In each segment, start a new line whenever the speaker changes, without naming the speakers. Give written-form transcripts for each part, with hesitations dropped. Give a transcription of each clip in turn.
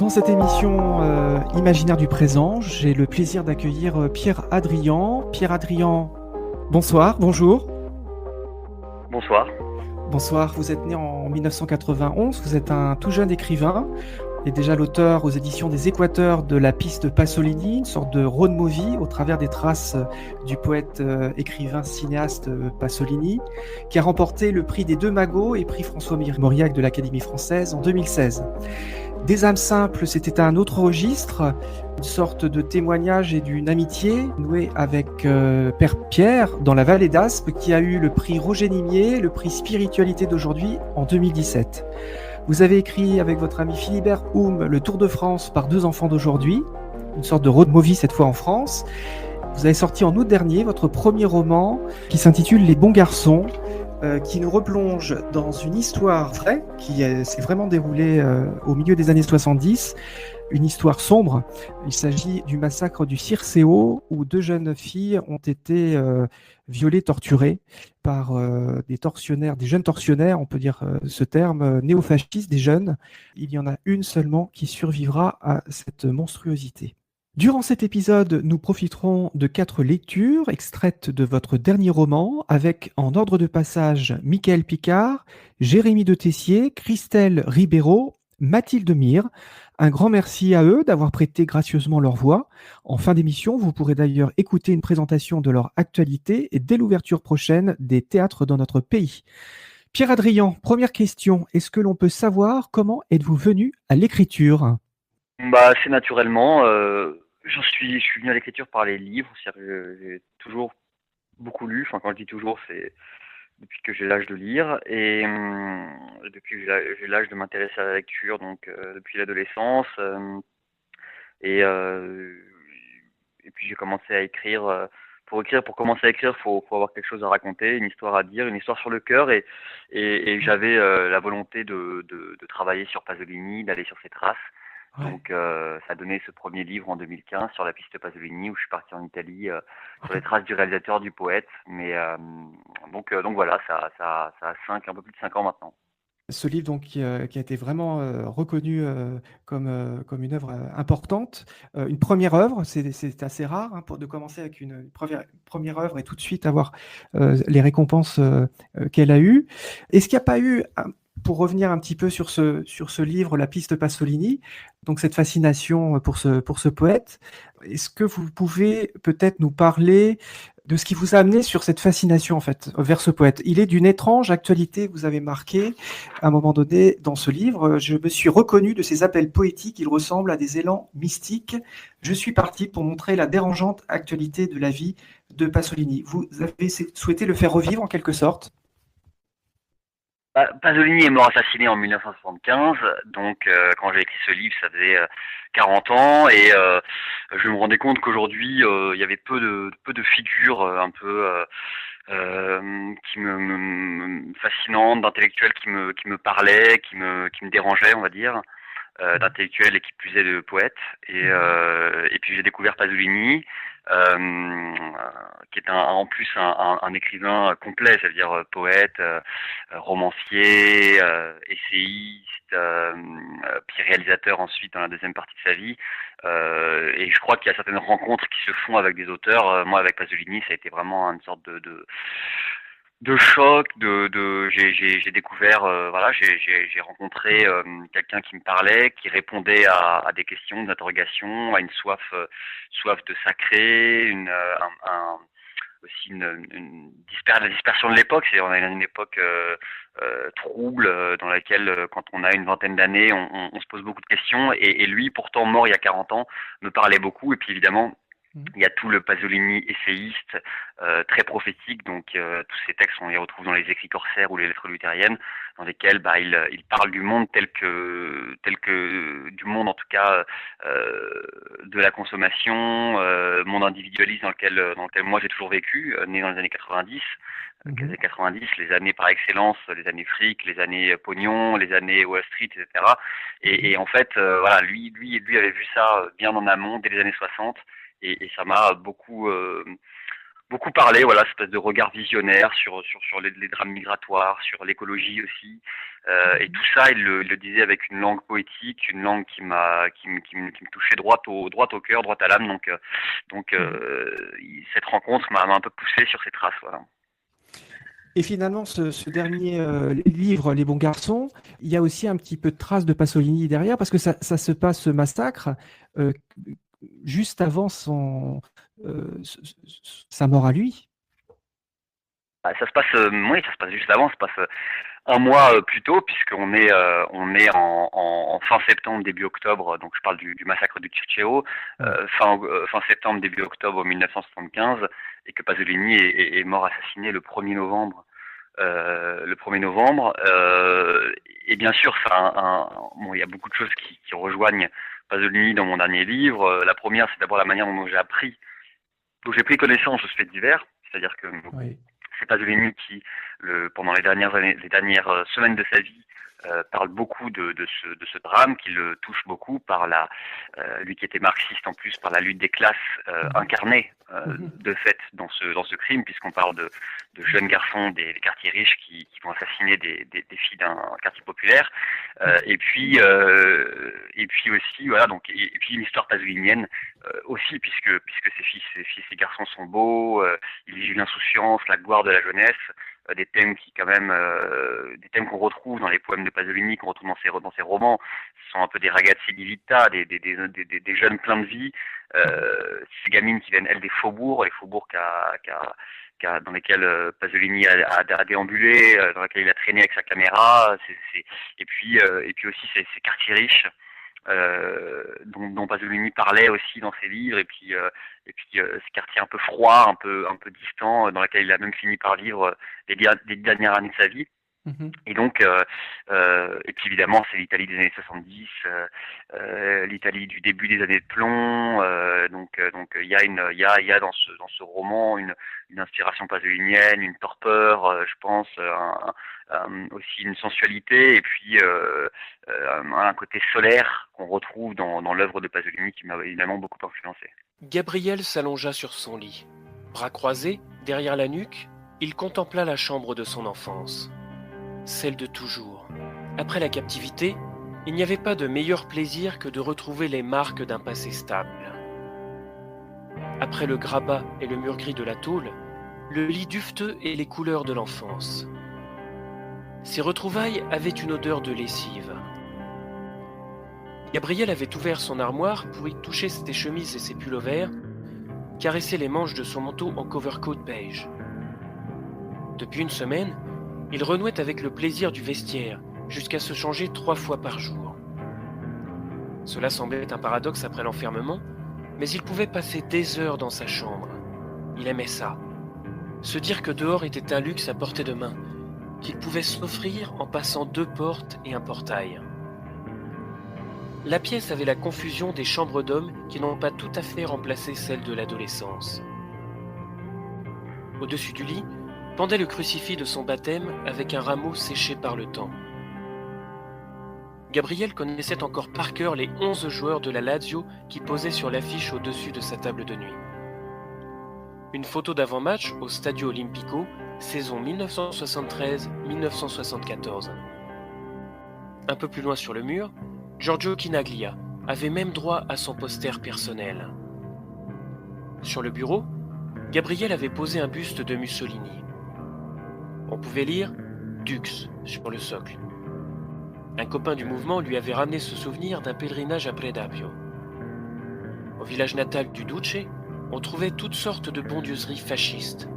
Dans cette émission Imaginaire du présent, j'ai le plaisir d'accueillir Pierre Hadrian. Pierre Hadrian, bonsoir, bonjour.
Bonsoir.
Bonsoir, vous êtes né en 1991, vous êtes un tout jeune écrivain et déjà l'auteur aux éditions des Équateurs de La Piste Pasolini, une sorte de road movie au travers des traces du poète, écrivain, cinéaste Pasolini, qui a remporté le prix des Deux Magots et prix François Mauriac de l'Académie française en 2016. Des âmes simples, c'était un autre registre, une sorte de témoignage et d'une amitié nouée avec Père Pierre dans la vallée d'Aspe, qui a eu le prix Roger Nimier, le prix Spiritualité d'aujourd'hui en 2017. Vous avez écrit avec votre ami Philibert Houm le Tour de France par deux enfants d'aujourd'hui, une sorte de road movie cette fois en France. Vous avez sorti en août dernier votre premier roman qui s'intitule Les bons garçons, qui nous replonge dans une histoire vraie qui s'est vraiment déroulée au milieu des années 70, une histoire sombre. Il s'agit du massacre du Circeo où deux jeunes filles ont été violées, torturées par des tortionnaires, des jeunes tortionnaires, on peut dire ce terme, néofascistes, des jeunes. Il y en a une seulement qui survivra à cette monstruosité. Durant cet épisode, nous profiterons de 4 lectures extraites de votre dernier roman avec, en ordre de passage, Michael Picard, Jérémy de Tessier, Christelle Ribeiro, Mathilde Mire. Un grand merci à eux d'avoir prêté gracieusement leur voix. En fin d'émission, vous pourrez d'ailleurs écouter une présentation de leur actualité et dès l'ouverture prochaine des théâtres dans notre pays. Pierre Hadrian, première question. Est-ce que l'on peut savoir comment êtes-vous venu à l'écriture ?
Assez naturellement, je suis venu à l'écriture par les livres. C'est-à-dire que j'ai toujours beaucoup lu. Enfin, quand je dis toujours, c'est depuis que j'ai l'âge de lire et depuis que j'ai l'âge de m'intéresser à la lecture, donc depuis l'adolescence. Et, euh, et puis j'ai commencé à écrire. Pour commencer à écrire, faut avoir quelque chose à raconter, une histoire à dire, une histoire sur le cœur. Et j'avais la volonté de travailler sur Pasolini, d'aller sur ses traces.
Ouais,
Donc, ça a donné ce premier livre en 2015 sur la piste Pasolini où je suis parti en Italie sur
ouais.
les traces du réalisateur, du poète. Mais donc voilà, ça a un peu plus de 5 ans maintenant.
Ce livre donc qui a été vraiment reconnu comme une œuvre importante, une première œuvre, c'est assez rare de commencer avec une première œuvre et tout de suite avoir les récompenses qu'elle a eues. Est-ce qu'il n'y a pas eu, pour revenir un petit peu sur ce livre, La Piste Pasolini, donc cette fascination pour ce poète, est-ce que vous pouvez peut-être nous parler de ce qui vous a amené sur cette fascination en fait vers ce poète? Il est d'une étrange actualité, vous avez marqué à un moment donné dans ce livre. Je me suis reconnu de ses appels poétiques, ils ressemblent à des élans mystiques. Je suis parti pour montrer la dérangeante actualité de la vie de Pasolini. Vous avez souhaité le faire revivre en quelque sorte?
Pasolini est mort assassiné en 1975, donc quand j'ai écrit ce livre, ça faisait 40 ans, et je me rendais compte qu'aujourd'hui, il y avait peu de figures un peu qui fascinantes, d'intellectuels qui me parlaient, qui me dérangeaient, on va dire, d'intellectuels et qui plus est de poètes. Et puis j'ai découvert Pasolini, qui est en plus un écrivain complet, c'est-à-dire poète, romancier, essayiste, puis réalisateur ensuite dans la deuxième partie de sa vie. Et je crois qu'il y a certaines rencontres qui se font avec des auteurs. Moi, avec Pasolini, ça a été vraiment une sorte de choc, j'ai découvert, voilà, j'ai rencontré quelqu'un qui me parlait, qui répondait à des questions, des interrogations, à une soif de sacré, aussi la dispersion de l'époque. C'est on a une époque trouble dans laquelle, quand on a une vingtaine d'années, on se pose beaucoup de questions. Et lui, pourtant mort il y a 40 ans, me parlait beaucoup. Et puis évidemment, il y a tout le Pasolini essayiste, très prophétique, donc tous ces textes, on les retrouve dans les Écrits corsaires ou les Lettres luthériennes, dans lesquels il parle du monde tel que du monde en tout cas de la consommation, monde individualiste dans lequel moi j'ai toujours vécu, né dans les années 90. Les
Mhm.
années 90, les années par excellence, les années fric, les années pognon, les années Wall Street, etc. Et en fait, voilà, lui avait vu ça bien en amont, dès les années 60, et ça m'a beaucoup beaucoup parlé, voilà, cette espèce de regard visionnaire sur les drames migratoires, sur l'écologie aussi. Et tout ça, il le disait avec une langue poétique, une langue qui me touchait droit au cœur, droit à l'âme. Cette rencontre m'a un peu poussé sur ces traces, voilà.
Et finalement, ce dernier livre, Les bons garçons, il y a aussi un petit peu de traces de Pasolini derrière, parce que ça se passe, ce massacre, euh, juste avant sa mort à lui.
Ah, ça se passe, oui, ça se passe juste avant, ça se passe un mois plus tôt, puisqu'on est en fin septembre, début octobre, donc je parle du massacre du Circeo, fin septembre, début octobre 1975, et que Pasolini est mort assassiné le 1er novembre. Et bien sûr, bon, il y a beaucoup de choses qui rejoignent Pasolini dans mon dernier livre. La première, c'est d'abord la manière dont j'ai pris connaissance de ce fait divers, c'est-à-dire que
Oui.
c'est Pasolini qui, pendant les dernières semaines de sa vie, parle beaucoup de ce drame, qui le touche beaucoup lui qui était marxiste en plus, par la lutte des classes incarnée de fait dans ce crime, puisqu'on parle de jeunes garçons des quartiers riches qui vont assassiner des filles d'un quartier populaire, et puis aussi voilà, donc et puis une histoire pasolinienne aussi, puisque ces garçons sont beaux, ils vivent l'insouciance, la gloire de la jeunesse, des thèmes des thèmes qu'on retrouve dans les poèmes de Pasolini, qu'on retrouve dans ses romans. Ce sont un peu des ragazzi di vita, des jeunes pleins de vie, ces gamines qui viennent, elles, des faubourgs, les faubourgs dans lesquels Pasolini a déambulé, dans lesquels il a traîné avec sa caméra, et puis aussi ces quartiers riches dont Pasolini parlait aussi dans ses livres, et puis ce quartier un peu froid, un peu distant, dans lequel il a même fini par vivre les dernières années de sa vie. Et donc, et puis évidemment, c'est l'Italie des années 70, l'Italie du début des années de plomb. Donc, il y a dans ce roman une inspiration pasolinienne, une torpeur, je pense, aussi une sensualité, et puis un côté solaire qu'on retrouve dans l'œuvre de Pasolini, qui m'a évidemment beaucoup influencé.
Gabriel s'allongea sur son lit. Bras croisés, derrière la nuque, il contempla la chambre de son enfance. Celle de toujours. Après la captivité, il n'y avait pas de meilleur plaisir que de retrouver les marques d'un passé stable. Après le grabat et le mur gris de la tôle, le lit dufteux et les couleurs de l'enfance. Ces retrouvailles avaient une odeur de lessive. Gabriel avait ouvert son armoire pour y toucher ses chemises et ses pullovers, caresser les manches de son manteau en covercoat beige. Depuis une semaine, il renouait avec le plaisir du vestiaire, jusqu'à se changer 3 fois par jour. Cela semblait un paradoxe après l'enfermement, mais il pouvait passer des heures dans sa chambre. Il aimait ça. Se dire que dehors était un luxe à portée de main, qu'il pouvait s'offrir en passant 2 portes et un portail. La pièce avait la confusion des chambres d'hommes qui n'ont pas tout à fait remplacé celle de l'adolescence. Au-dessus du lit, pendait le crucifix de son baptême avec un rameau séché par le temps. Gabriel connaissait encore par cœur les 11 joueurs de la Lazio qui posaient sur l'affiche au-dessus de sa table de nuit. Une photo d'avant-match au Stadio Olimpico, saison 1973-1974. Un peu plus loin sur le mur, Giorgio Chinaglia avait même droit à son poster personnel. Sur le bureau, Gabriel avait posé un buste de Mussolini. On pouvait lire « Dux » sur le socle. Un copain du mouvement lui avait ramené ce souvenir d'un pèlerinage à Predapio. Au village natal du Duce, on trouvait toutes sortes de bondieuseries fascistes.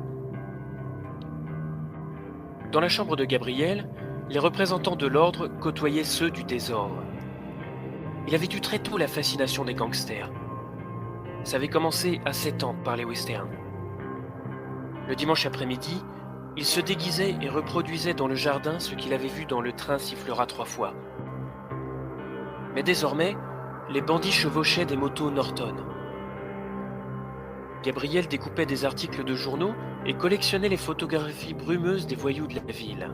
Dans la chambre de Gabriel, les représentants de l'ordre côtoyaient ceux du désordre. Il avait eu très tôt la fascination des gangsters. Ça avait commencé à 7 ans par les westerns. Le dimanche après-midi, il se déguisait et reproduisait dans le jardin ce qu'il avait vu dans Le train sifflera 3 fois. Mais désormais, les bandits chevauchaient des motos Norton. Gabriel découpait des articles de journaux et collectionnait les photographies brumeuses des voyous de la ville.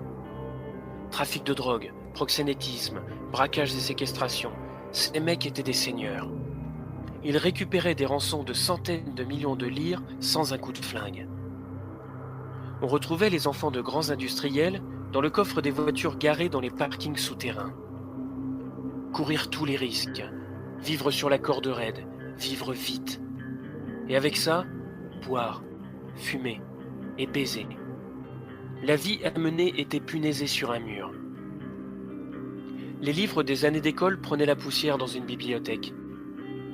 Trafic de drogue, proxénétisme, braquages et séquestrations, ces mecs étaient des seigneurs. Ils récupéraient des rançons de centaines de millions de lire sans un coup de flingue. On retrouvait les enfants de grands industriels dans le coffre des voitures garées dans les parkings souterrains. Courir tous les risques, vivre sur la corde raide, vivre vite. Et avec ça, boire, fumer et baiser. La vie à mener était punaisée sur un mur. Les livres des années d'école prenaient la poussière dans une bibliothèque.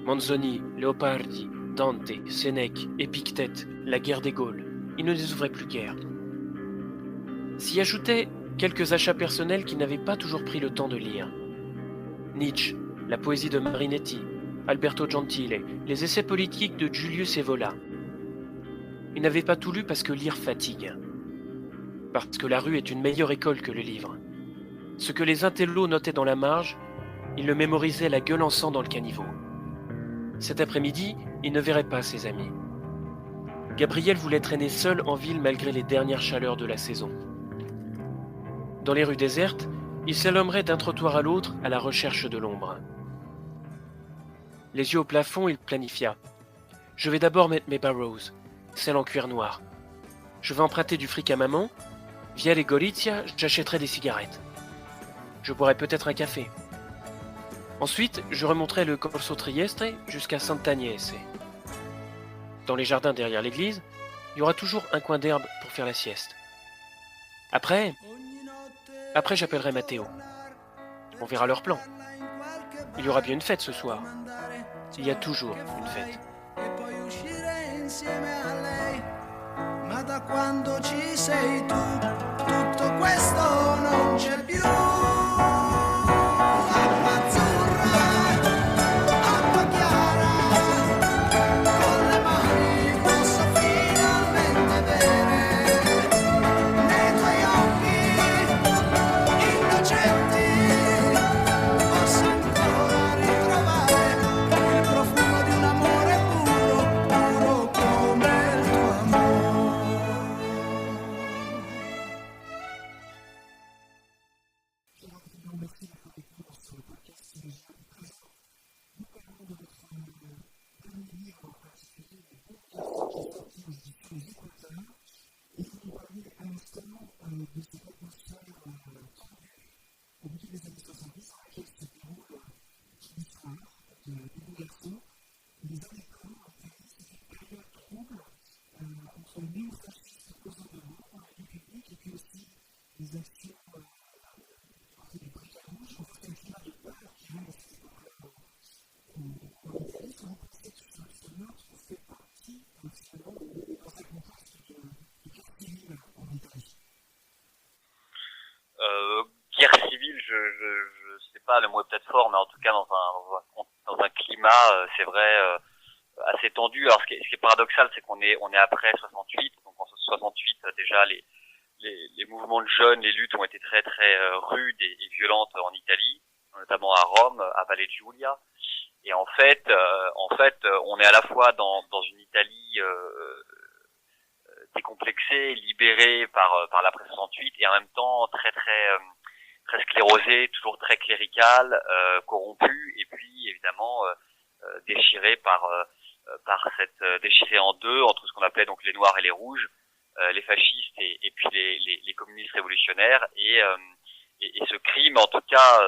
Manzoni, Leopardi, Dante, Sénèque, Épictète, la guerre des Gaules. Ils ne les ouvraient plus guère. S'y ajoutaient quelques achats personnels qu'ils n'avaient pas toujours pris le temps de lire. Nietzsche, la poésie de Marinetti, Alberto Gentile, les essais politiques de Julius Evola. Ils n'avaient pas tout lu parce que lire fatigue. Parce que la rue est une meilleure école que le livre. Ce que les intellos notaient dans la marge, ils le mémorisaient la gueule en sang dans le caniveau. Cet après-midi, il ne verrait pas ses amis. Gabriel voulait traîner seul en ville malgré les dernières chaleurs de la saison. Dans les rues désertes, il s'élommerait d'un trottoir à l'autre à la recherche de l'ombre. Les yeux au plafond, il planifia. Je vais d'abord mettre mes barrows, celles en cuir noir. Je vais emprunter du fric à maman. Via les Golitzia, j'achèterai des cigarettes. Je boirai peut-être un café. Ensuite, je remonterai le Corso Trieste jusqu'à Sant'Agnese. Dans les jardins derrière l'église, il y aura toujours un coin d'herbe pour faire la sieste. Après j'appellerai Matteo. On verra leur plan. Il y aura bien une fête ce soir. Il y a toujours une fête.
Ma da quando ci sei tu, tutto questo non c'è più. Acqua azzurra, acqua chiara, con le mani posso finalmente bere nei tuoi occhi innocenti. Posso ancora ritrovare il profumo di un amore puro, puro come il tuo amore.
Guerre civile, je sais pas, le mot est peut-être fort, mais en tout cas dans un climat, c'est vrai, assez tendu. Alors ce qui est paradoxal, c'est qu'on est après 68, donc en 68 déjà les mouvements de jeunes, les luttes ont été très très rudes et violentes en Italie, notamment à Rome, à Valle Giulia. Et en fait, on est à la fois dans une Italie décomplexée, libérée par l'après 68, et en même temps très sclérosée, toujours très cléricale, corrompue, et puis évidemment déchirée déchirée en deux entre ce qu'on appelait donc les noirs et les rouges, les fascistes et puis les communistes révolutionnaires, et ce crime, en tout cas,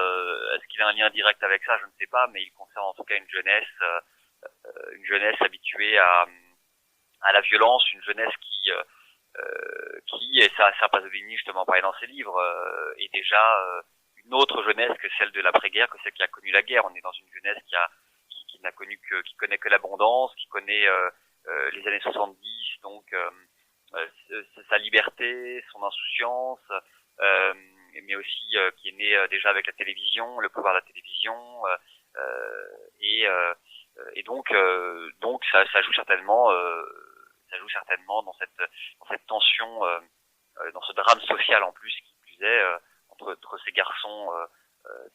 est-ce qu'il a un lien direct avec ça, je ne sais pas, mais il concerne en tout cas une jeunesse habituée à la violence, une jeunesse qui et ça Pasolini justement parlait dans ses livres, est déjà une autre jeunesse que celle de l'après-guerre, que celle qui a connu la guerre. On est dans une jeunesse qui connaît que l'abondance, qui connaît les années 70, donc sa liberté, son insouciance, mais aussi qui est née déjà avec la télévision, le pouvoir de la télévision, et donc ça joue certainement dans cette tension, dans ce drame social en plus, qui plus est, entre ces garçons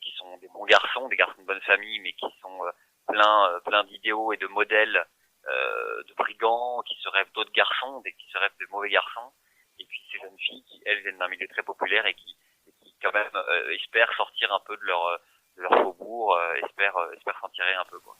qui sont des bons garçons, des garçons de bonne famille, mais qui sont plein d'idéaux et de modèles de brigands, qui se rêvent d'autres garçons, qui se rêvent de mauvais garçons, et puis ces jeunes filles qui, elles, viennent d'un milieu très populaire et qui quand même espèrent sortir un peu de leur faubourg, espèrent s'en tirer un peu, quoi.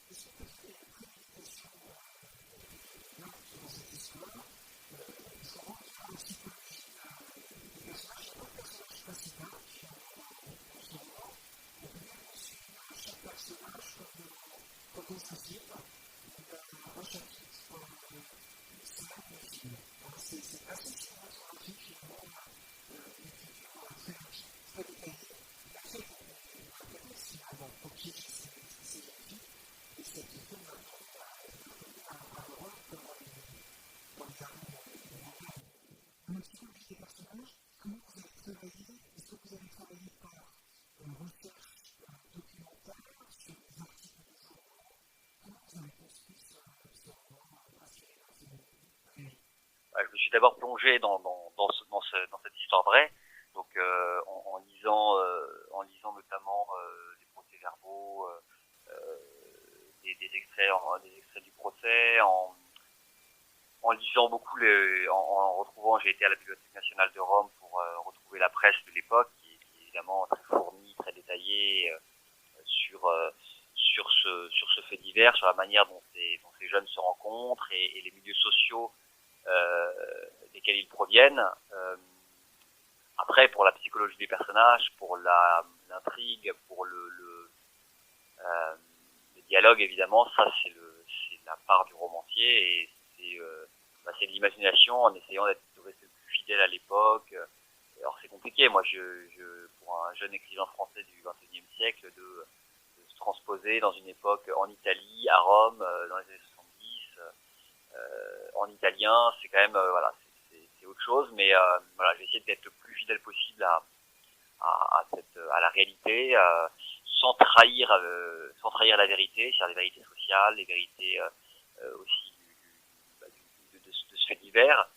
Je me suis d'abord plongé dans cette histoire vraie, donc en lisant notamment des procès-verbaux, des extraits du procès, en lisant beaucoup, en retrouvant, j'ai été à la Bibliothèque nationale de Rome pour retrouver la presse de l'époque, qui est évidemment très fournie, très détaillée sur ce fait divers, sur la manière dont ces jeunes se rencontrent et les milieux sociaux desquels ils proviennent. Après, pour la psychologie des personnages, pour l'intrigue, pour le dialogue, évidemment, ça c'est la part du romancier, et c'est de l'imagination en essayant de rester le plus fidèle à l'époque. Alors c'est compliqué, moi pour un jeune écrivain français du XXIe siècle, de se transposer dans une époque en Italie, à Rome, dans les années 70, en italien, c'est quand même voilà, c'est autre chose, mais voilà, j'ai essayé d'être le plus fidèle possible à la réalité, sans trahir la vérité, c'est-à-dire les vérités sociales, les vérités aussi de ce fait divers,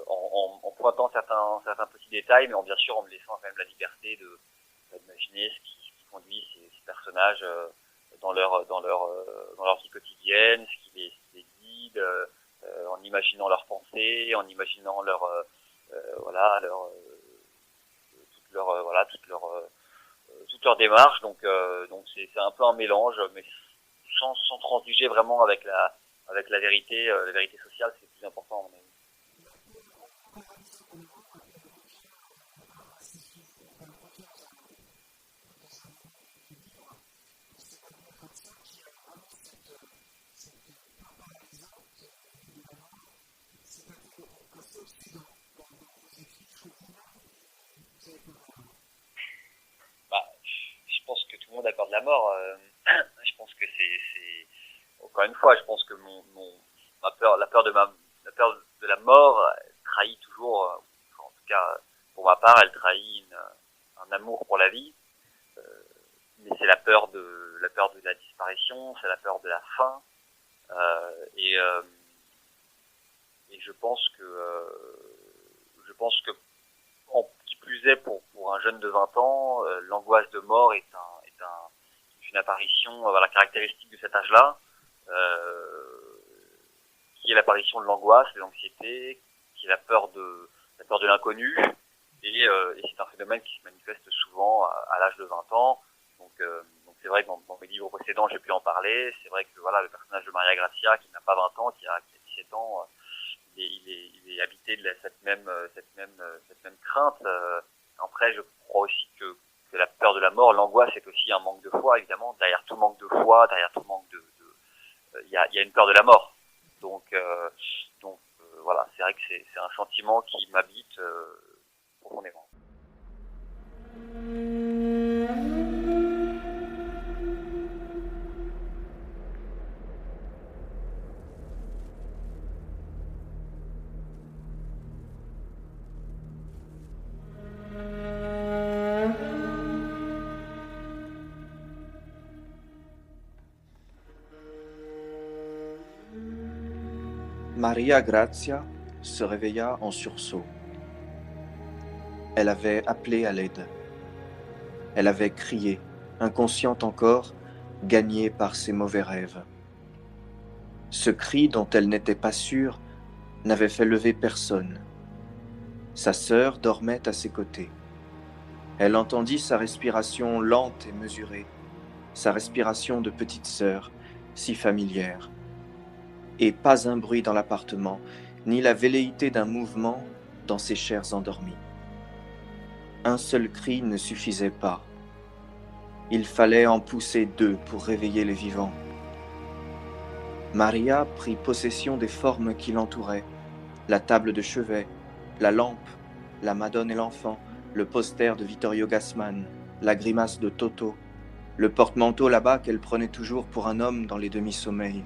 en pointant certains petits détails, mais bien sûr en me laissant quand même la liberté d'imaginer ce qui conduit ces personnages dans leur vie quotidienne, ce qui les guide, en imaginant leurs pensées, en imaginant toute leur démarche. Donc c'est un peu un mélange, mais sans transiger vraiment avec la vérité sociale, c'est le plus important à mon avis. Je pense que tout le monde a peur de la mort. Je pense que c'est encore une fois, je pense que la peur de la mort trahit toujours, en tout cas pour ma part, elle trahit un amour pour la vie. Mais c'est la peur de la disparition, c'est la peur de la fin, et je pense que qui plus est pour un jeune de 20 ans, l'angoisse de mort est une apparition caractéristique de cet âge-là, qui est l'apparition de l'angoisse, de l'anxiété, qui est la peur de l'inconnu, et c'est un phénomène qui se manifeste souvent à l'âge de 20 ans. Donc c'est vrai que dans mes livres précédents, j'ai pu en parler. C'est vrai que le personnage de Maria Grazia, qui n'a pas 20 ans, qui a 17 ans, il est habité de cette même crainte. Après, je crois aussi que la peur de la mort, l'angoisse, c'est aussi un manque de foi, évidemment. Derrière tout manque de foi, derrière tout manque il y a une peur de la mort. Donc voilà, c'est vrai que c'est un sentiment qui m'habite profondément.
Maria Grazia se réveilla en sursaut. Elle avait appelé à l'aide. Elle avait crié, inconsciente encore, gagnée par ses mauvais rêves. Ce cri dont elle n'était pas sûre n'avait fait lever personne. Sa sœur dormait à ses côtés. Elle entendit sa respiration lente et mesurée, sa respiration de petite sœur, si familière. Et pas un bruit dans l'appartement, ni la velléité d'un mouvement dans ses chairs endormies. Un seul cri ne suffisait pas. Il fallait en pousser deux pour réveiller les vivants. Maria prit possession des formes qui l'entouraient, la table de chevet, la lampe, la Madone et l'enfant, le poster de Vittorio Gassman, la grimace de Toto, le porte-manteau là-bas qu'elle prenait toujours pour un homme dans les demi-sommeils.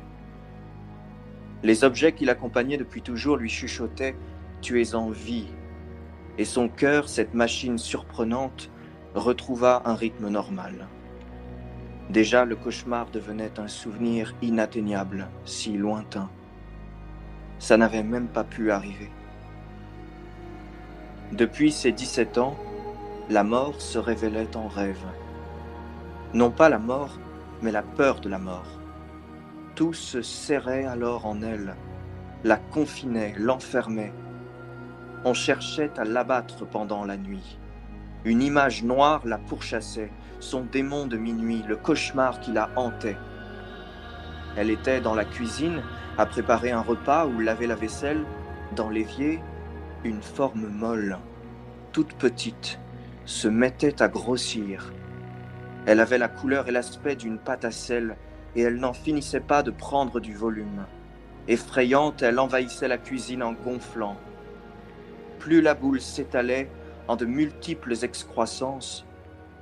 Les objets qui l'accompagnaient depuis toujours lui chuchotaient « Tu es en vie », et son cœur, cette machine surprenante, retrouva un rythme normal. Déjà, le cauchemar devenait un souvenir inatteignable, si lointain. Ça n'avait même pas pu arriver. Depuis ses 17 ans, la mort se révélait en rêve. Non pas la mort, mais la peur de la mort. Tout se serrait alors en elle, la confinait, l'enfermait. On cherchait à l'abattre pendant la nuit. Une image noire la pourchassait, son démon de minuit, le cauchemar qui la hantait. Elle était dans la cuisine, à préparer un repas ou laver la vaisselle, dans l'évier, une forme molle, toute petite, se mettait à grossir. Elle avait la couleur et l'aspect d'une pâte à sel, et elle n'en finissait pas de prendre du volume. Effrayante, elle envahissait la cuisine en gonflant. Plus la boule s'étalait en de multiples excroissances,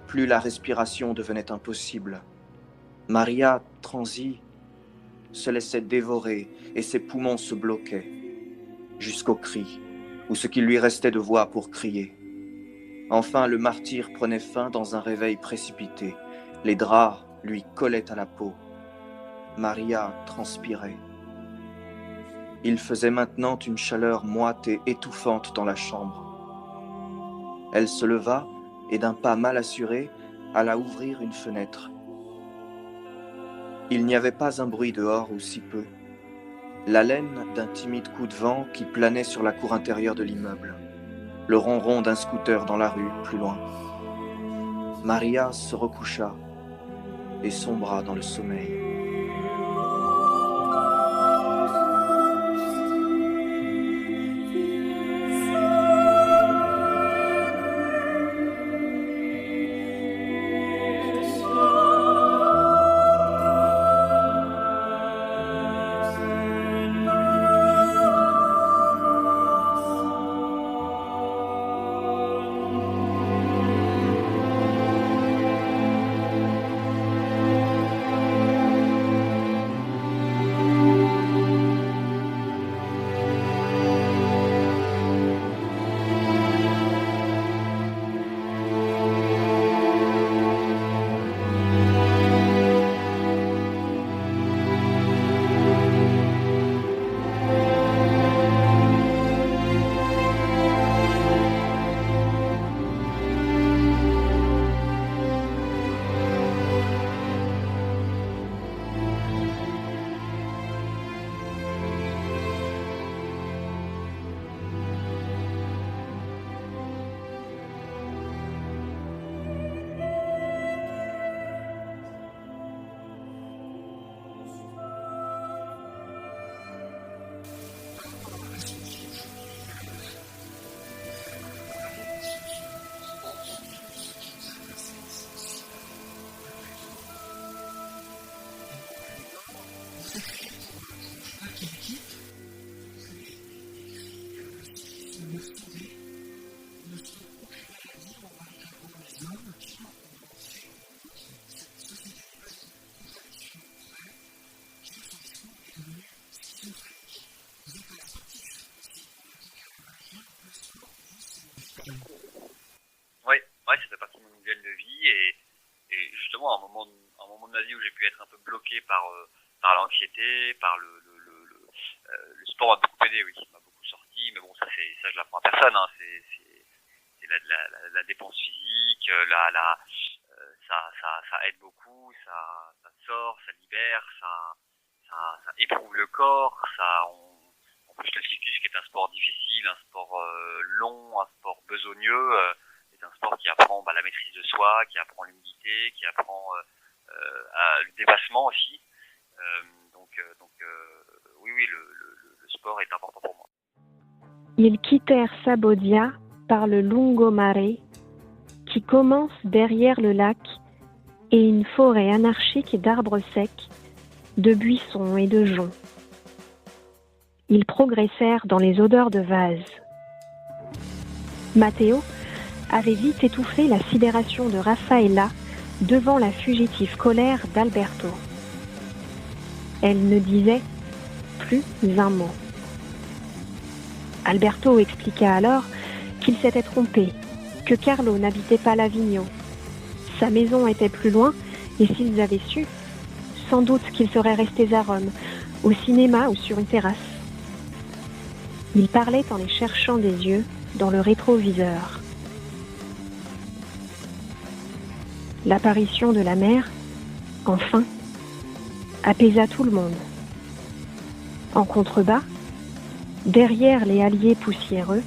plus la respiration devenait impossible. Maria, transie, se laissait dévorer et ses poumons se bloquaient, jusqu'au cri, ou ce qu'il lui restait de voix pour crier. Enfin, le martyre prenait fin dans un réveil précipité. Les draps lui collaient à la peau. Maria transpirait. Il faisait maintenant une chaleur moite et étouffante dans la chambre. Elle se leva et d'un pas mal assuré, alla ouvrir une fenêtre. Il n'y avait pas un bruit dehors ou si peu. L'haleine d'un timide coup de vent qui planait sur la cour intérieure de l'immeuble. Le ronron d'un scooter dans la rue, plus loin. Maria se recoucha et sombra dans le sommeil.
Ouais, ça fait partie de mon modèle de vie et justement à un moment de ma vie où j'ai pu être un peu bloqué par l'anxiété, par le sport m'a beaucoup aidé, oui, m'a beaucoup sorti, mais bon ça je l'apprends à personne, hein, c'est la dépense physique, ça aide beaucoup, ça sort, ça libère, ça éprouve le corps, en plus le cyclisme qui est un sport difficile, un sport long, un sport besogneux. C'est un sport qui apprend la maîtrise de soi, qui apprend l'humilité, qui apprend le dépassement aussi. Oui, le sport est important pour moi.
Ils quittèrent Sabodia par le Lungomare, qui commence derrière le lac, et une forêt anarchique d'arbres secs de buissons et de joncs. Ils progressèrent dans les odeurs de vase. Matteo avait vite étouffé la sidération de Raffaella devant la fugitive colère d'Alberto. Elle ne disait plus un mot. Alberto expliqua alors qu'il s'était trompé, que Carlo n'habitait pas l'Avignon. Sa maison était plus loin et s'ils avaient su, sans doute qu'ils seraient restés à Rome, au cinéma ou sur une terrasse. Il parlait en les cherchant des yeux dans le rétroviseur. L'apparition de la mère, enfin, apaisa tout le monde. En contrebas, derrière les halliers poussiéreux,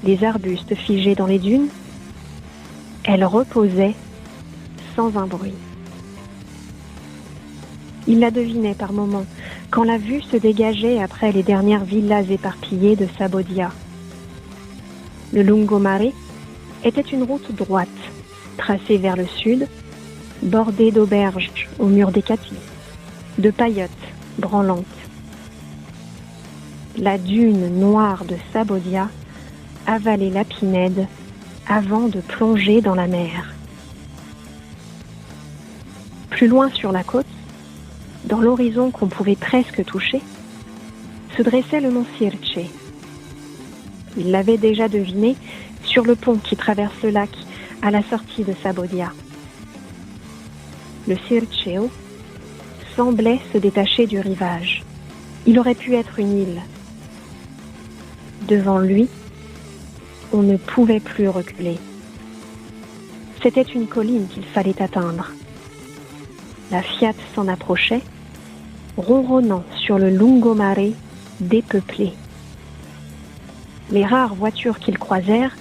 les arbustes figés dans les dunes, elle reposait sans un bruit. Il la devinait par moments, quand la vue se dégageait après les dernières villas éparpillées de Sabodia. Le Lungomare était une route droite, tracée vers le sud, bordée d'auberges aux murs décatis, de paillotes branlantes. La dune noire de Sabodia avalait la Pinède avant de plonger dans la mer. Plus loin sur la côte, dans l'horizon qu'on pouvait presque toucher, se dressait le mont Sirce. Il l'avait déjà deviné sur le pont qui traverse le lac à la sortie de Sabodia. Le Circeo semblait se détacher du rivage. Il aurait pu être une île. Devant lui, on ne pouvait plus reculer. C'était une colline qu'il fallait atteindre. La Fiat s'en approchait, ronronnant sur le Lungomare dépeuplé. Les rares voitures qu'ils croisèrent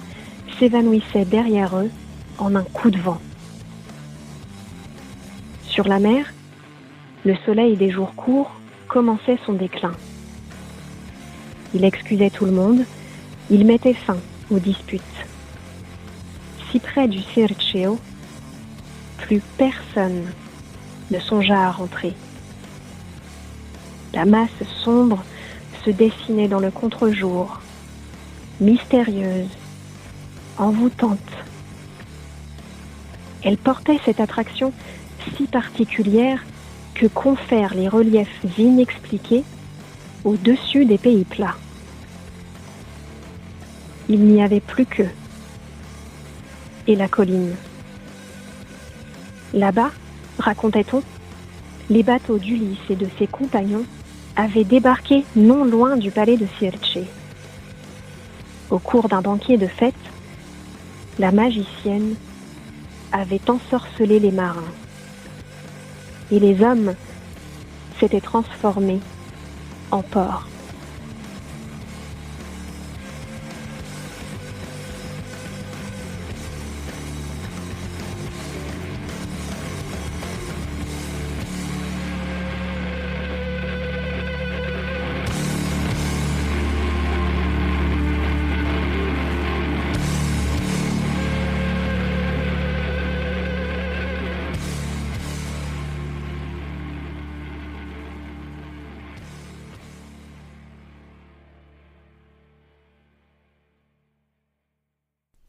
s'évanouissaient derrière eux en un coup de vent. Sur la mer, le soleil des jours courts commençait son déclin. Il excusait tout le monde, il mettait fin aux disputes. Si près du Circeo, plus personne ne songea à rentrer. La masse sombre se dessinait dans le contre-jour, mystérieuse, envoûtante. Elle portait cette attraction si particulière que confèrent les reliefs inexpliqués au-dessus des pays plats. Il n'y avait plus qu'eux et la colline. Là-bas, racontait-on, les bateaux d'Ulysse et de ses compagnons avaient débarqué non loin du palais de Circe. Au cours d'un banquet de fête, la magicienne avait ensorcelé les marins. Et les hommes s'étaient transformés en porcs.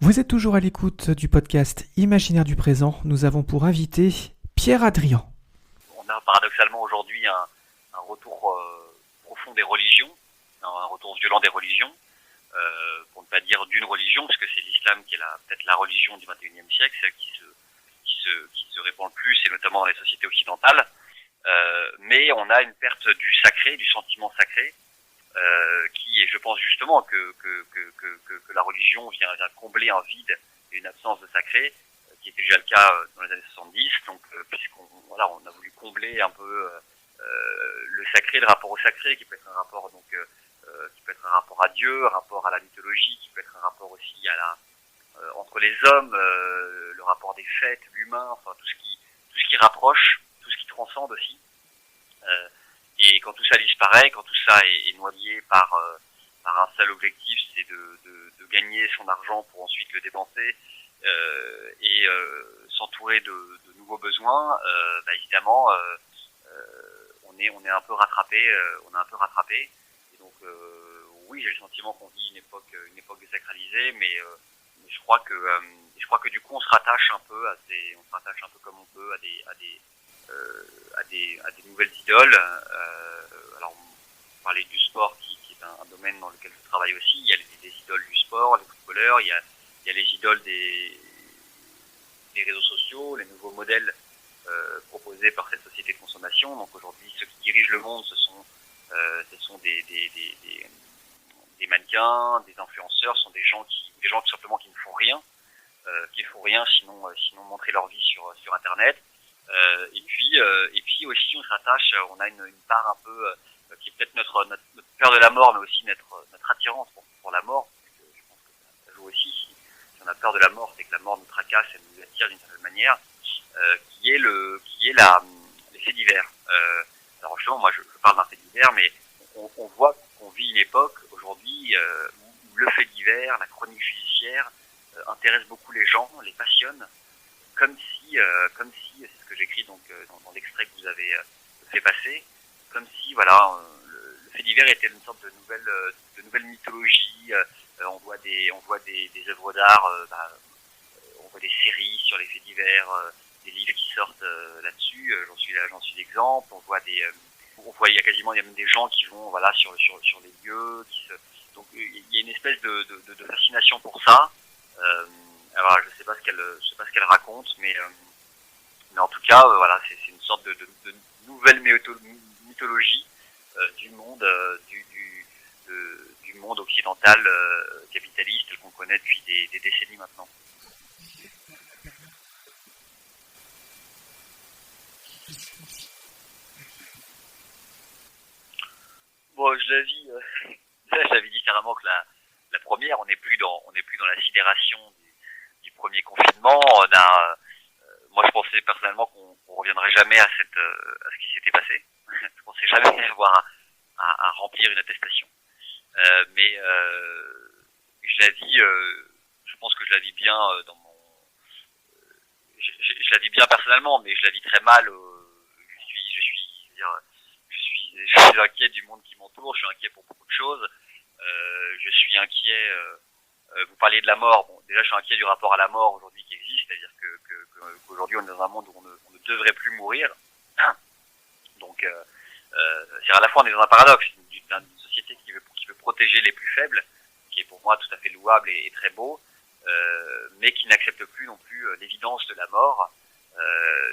Vous êtes toujours à l'écoute du podcast Imaginaire du présent. Nous avons pour invité Pierre Adrian.
On a paradoxalement aujourd'hui un retour profond des religions, un retour violent des religions, pour ne pas dire d'une religion, puisque c'est l'islam qui est peut-être la religion du XXIe siècle, celle qui se répand le plus, et notamment dans les sociétés occidentales. Mais on a une perte du sacré, du sentiment sacré, qui est, je pense justement que la religion vient combler un vide et une absence de sacré, qui était déjà le cas dans les années 70. Donc, on a voulu combler un peu le sacré, le rapport au sacré, qui peut être un rapport qui peut être un rapport à Dieu, un rapport à la mythologie, qui peut être un rapport aussi entre les hommes, le rapport des fêtes, l'humain, enfin tout ce qui rapproche, tout ce qui transcende aussi. Et quand tout ça disparaît, quand tout ça est noyé par un seul objectif, c'est de gagner son argent pour ensuite le dépenser et s'entourer de nouveaux besoins, évidemment, on est un peu rattrapé, Et donc oui, j'ai le sentiment qu'on vit une époque désacralisée, mais je crois que du coup on se rattache un peu comme on peut à des nouvelles idoles. Alors on parlait du sport qui est un domaine dans lequel je travaille aussi. Il y a les idoles du sport, les footballeurs, il y a les idoles des réseaux sociaux, les nouveaux modèles proposés par cette société de consommation. Donc aujourd'hui, ceux qui dirigent le monde, ce sont des mannequins, des influenceurs, ce sont des gens tout simplement qui ne font rien, sinon montrer leur vie sur Internet. Et puis aussi on se rattache, on a une part un peu qui est peut-être notre peur de la mort, mais aussi notre attirance pour la mort. Parce que je pense que ça joue aussi. Si on a peur de la mort, c'est que la mort nous tracasse et nous attire d'une certaine manière. Qui est les faits divers. Alors justement, moi je parle d'un fait divers, mais on voit qu'on vit une époque aujourd'hui où le fait divers, la chronique judiciaire intéresse beaucoup les gens, les passionne, comme si c'est ce que j'écris donc dans l'extrait que vous avez fait passer, comme si voilà le fait divers était une sorte de nouvelle mythologie. On voit des œuvres d'art, on voit des séries sur les faits divers. Des livres qui sortent là-dessus, j'en suis l'exemple. On voit il y a même des gens qui vont voilà sur les lieux, donc il y a une espèce de fascination pour ça. Alors je sais pas ce qu'elle raconte, mais en tout cas voilà, c'est une sorte de nouvelle mythologie du monde du monde occidental capitaliste tel qu'on connaît depuis des décennies maintenant. Bon, je la vis différemment que la première. On n'est plus dans la sidération du premier confinement. Moi, je pensais personnellement qu'on reviendrait jamais à ce qui s'était passé. Je pensais jamais avoir à remplir une attestation. Mais je la vis. Je pense que je la vis bien dans mon. Je la vis bien personnellement, mais je la vis très mal. Je suis inquiet du monde qui m'entoure, je suis inquiet pour beaucoup de choses. Je suis inquiet. Vous parliez de la mort. Bon, déjà, je suis inquiet du rapport à la mort aujourd'hui qui existe, c'est-à-dire qu'aujourd'hui, on est dans un monde où on ne devrait plus mourir. Donc, c'est à la fois on est dans un paradoxe d'une société qui veut protéger les plus faibles, qui est pour moi tout à fait louable et très beau, mais qui n'accepte plus non plus l'évidence de la mort.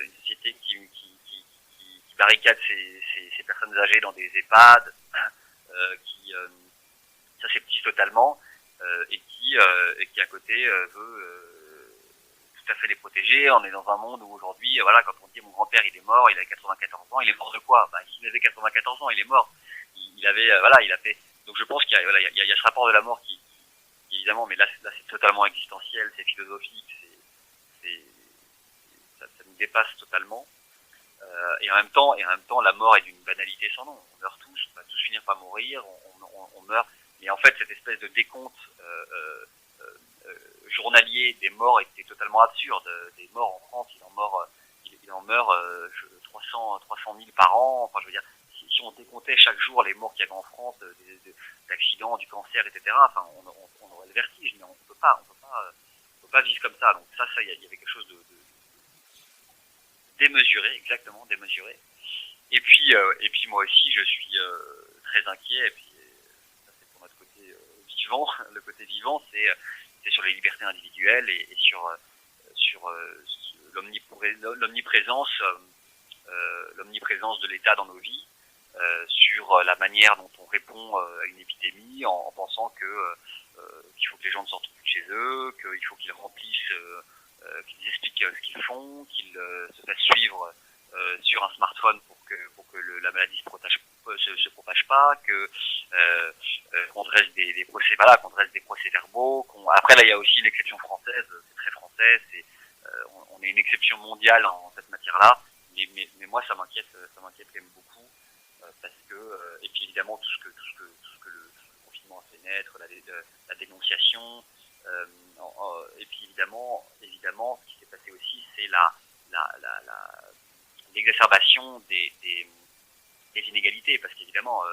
Une société qui barricade ces personnes âgées dans des EHPAD, qui s'aseptise totalement et qui à côté veut tout à fait les protéger. On est dans un monde où aujourd'hui, voilà, quand on dit mon grand-père il est mort, il avait 94 ans, il est mort de quoi? S'il avait 94 ans, il est mort. Il avait il a fait. Donc je pense qu'il y a ce rapport de la mort qui évidemment, mais là c'est totalement existentiel, c'est philosophique, ça nous dépasse totalement. Et en même temps, la mort est d'une banalité sans nom. On meurt tous, on va tous finir par mourir, on meurt. Mais en fait, cette espèce de décompte journalier des morts était totalement absurde. Des morts en France, il en meurt 300 000 par an. Enfin, je veux dire, si on décomptait chaque jour les morts qu'il y avait en France, d'accidents, du cancer, etc. Enfin, on aurait le vertige, mais on peut pas vivre comme ça. Donc ça, il y avait quelque chose de démesuré, exactement démesuré. Et puis moi aussi, je suis très inquiet. Et puis ça, c'est pour notre côté vivant. Le côté vivant, c'est sur les libertés individuelles et sur l'omniprésence de l'État dans nos vies, sur la manière dont on répond à une épidémie en pensant qu'il faut que les gens ne sortent plus de chez eux, qu'il faut qu'ils remplissent, qu'ils expliquent ce qu'ils font, qu'ils se fassent suivre sur un smartphone pour que la maladie se propage pas, qu'on dresse des procès, voilà, qu'on dresse des procès-verbaux. Après là, il y a aussi l'exception française, c'est très français, on est une exception mondiale en cette matière-là. Mais moi, ça m'inquiète quand même beaucoup, parce que et puis évidemment tout ce que le confinement a fait naître, la dénonciation, et puis évidemment, ce qui s'est passé aussi, c'est l'exacerbation des inégalités, parce qu'évidemment,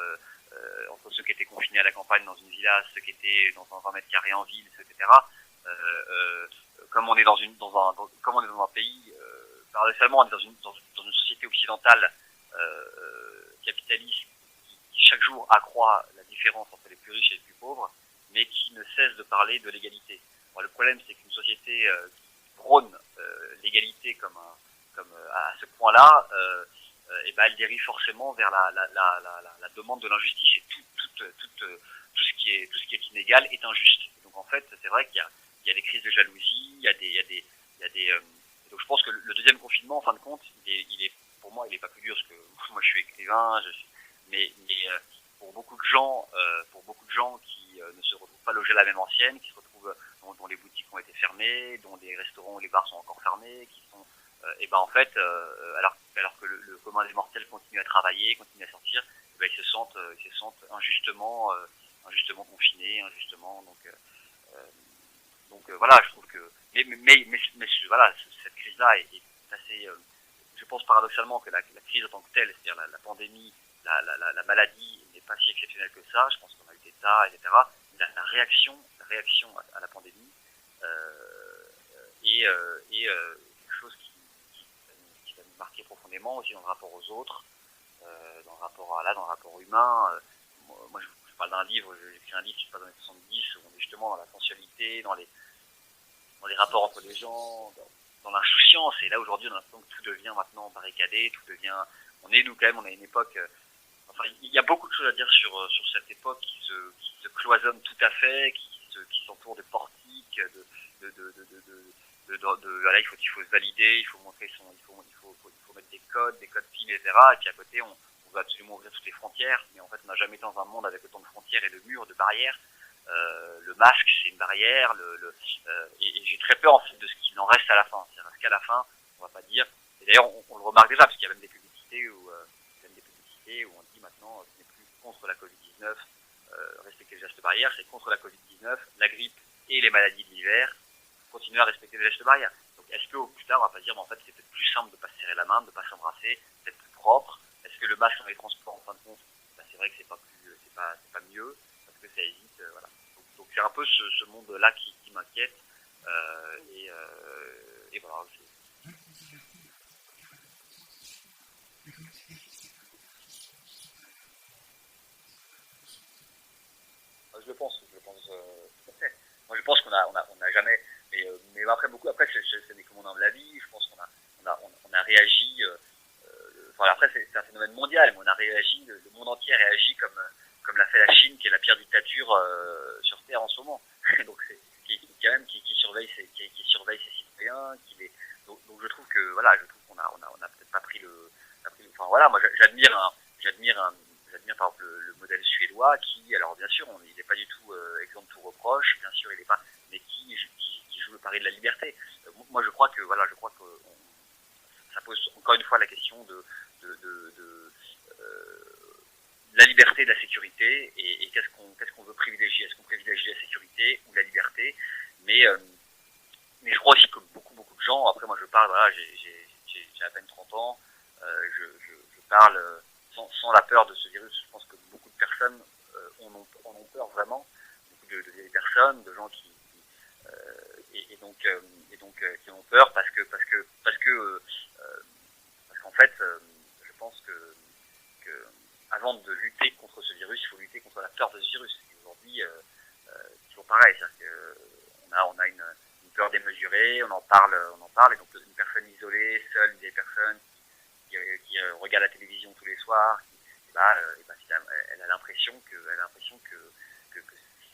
entre ceux qui étaient confinés à la campagne dans une villa, ceux qui étaient dans un 20 mètres carrés en ville, etc. Comme on est comme on est dans un pays, paradoxalement, on est dans une société occidentale capitaliste qui chaque jour accroît la différence entre les plus riches et les plus pauvres, mais qui ne cesse de parler de l'égalité. Bon, le problème, c'est qu'une société qui prône l'égalité à ce point-là, elle dérive forcément vers la demande de l'injustice, et tout ce qui est inégal est injuste. Et donc en fait, c'est vrai qu'il y a des crises de jalousie, il y a des donc je pense que le deuxième confinement, en fin de compte, pour moi, il est pas plus dur, parce que moi je suis écrivain, mais pour beaucoup de gens qui ne se retrouvent pas logés à la même ancienne, qui se retrouvent dont les boutiques ont été fermées, dont les restaurants ou les bars sont encore fermés, qui sont en fait, alors que le commun des mortels continue à travailler, continue à sortir, ils se sentent injustement confinés, injustement. Donc voilà, je trouve que mais voilà, cette crise-là est assez, je pense paradoxalement que la crise en tant que telle, c'est-à-dire la pandémie, la maladie n'est pas si exceptionnelle que ça. Je pense qu'on a eu des tas, etc. La réaction à la pandémie est quelque chose qui va nous marquer profondément aussi dans le rapport aux autres, dans le rapport humain. Moi, je parle d'un livre, j'ai écrit un livre qui se passe dans les 70, où on est justement dans la sensualité, dans les rapports entre les gens, dans l'insouciance. Et là, aujourd'hui, on a l'impression que tout devient maintenant barricadé, on est une époque, il y a beaucoup de choses à dire sur cette époque qui se cloisonne tout à fait, qui s'entoure de portiques, voilà, il faut se valider, il faut montrer il faut mettre des codes PIN, etc. Et puis à côté, on veut absolument ouvrir toutes les frontières, mais en fait, on n'a jamais été dans un monde avec autant de frontières et de murs, de barrières. Le masque, c'est une barrière, et j'ai très peur en fait de ce qu'il en reste à la fin. C'est-à-dire qu'à la fin, on va pas dire, et d'ailleurs on le remarque déjà, parce qu'il y a même des publicités où on dit maintenant, ce n'est plus contre la Covid-19, respecter les gestes barrières, c'est contre la Covid-19, la grippe et les maladies de l'hiver, continuer à respecter les gestes barrières. Donc est-ce qu'au plus tard, on va pas dire, en fait, c'est peut-être plus simple de pas se serrer la main, de pas s'embrasser, d'être plus propre. Est-ce que le masque dans les transports, en fin de compte, c'est vrai que c'est pas mieux, parce que ça évite, voilà. Donc c'est un peu ce monde-là qui m'inquiète, et voilà. Je le pense tout à fait. Moi, je pense qu'on a jamais, mais après c'est des commandes de la vie. Je pense qu'on a réagi. Après, c'est un phénomène mondial, mais on a réagi. Le monde entier a réagi comme l'a fait la Chine, qui est la pire dictature sur Terre en ce moment. Donc qui surveille ses citoyens, donc je trouve qu'on a peut-être pas pris enfin voilà, moi j'admire par exemple le modèle suédois qui, alors bien sûr, il n'est pas du tout exempt de tout reproche, bien sûr il n'est pas, mais qui joue le pari de la liberté. Moi je crois que ça pose encore une fois la question de la liberté de la sécurité, et qu'est-ce qu'on veut privilégier. Est-ce qu'on privilégie la sécurité ou la liberté? Mais je crois aussi que beaucoup de gens, après moi je parle, voilà, j'ai à peine 30 ans, je parle sans la peur de ce virus. Je pense que beaucoup de personnes en ont peur vraiment, beaucoup de vieilles personnes, de gens qui ont peur parce qu'en fait, je pense que avant de lutter contre ce virus, il faut lutter contre la peur de ce virus. Et aujourd'hui, c'est toujours pareil, c'est-à-dire qu'on a une peur démesurée, on en parle, et donc une personne isolée, seule, une vieille personne qui regarde la télévision tous les soirs, elle a l'impression que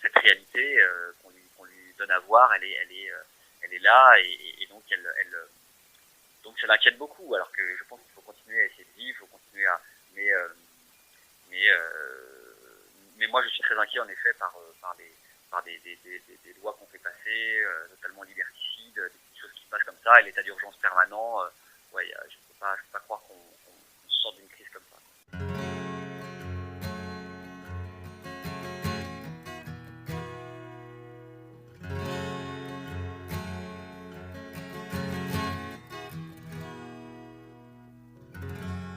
cette réalité qu'on lui donne à voir, elle est là, et donc ça l'inquiète beaucoup. Alors que je pense qu'il faut continuer à essayer de vivre, il faut continuer à mais moi je suis très inquiet en effet par des lois qu'on fait passer, totalement liberticides, des petites choses qui passent comme ça, et l'état d'urgence permanent. Je peux pas croire qu'on sorte d'une crise comme ça.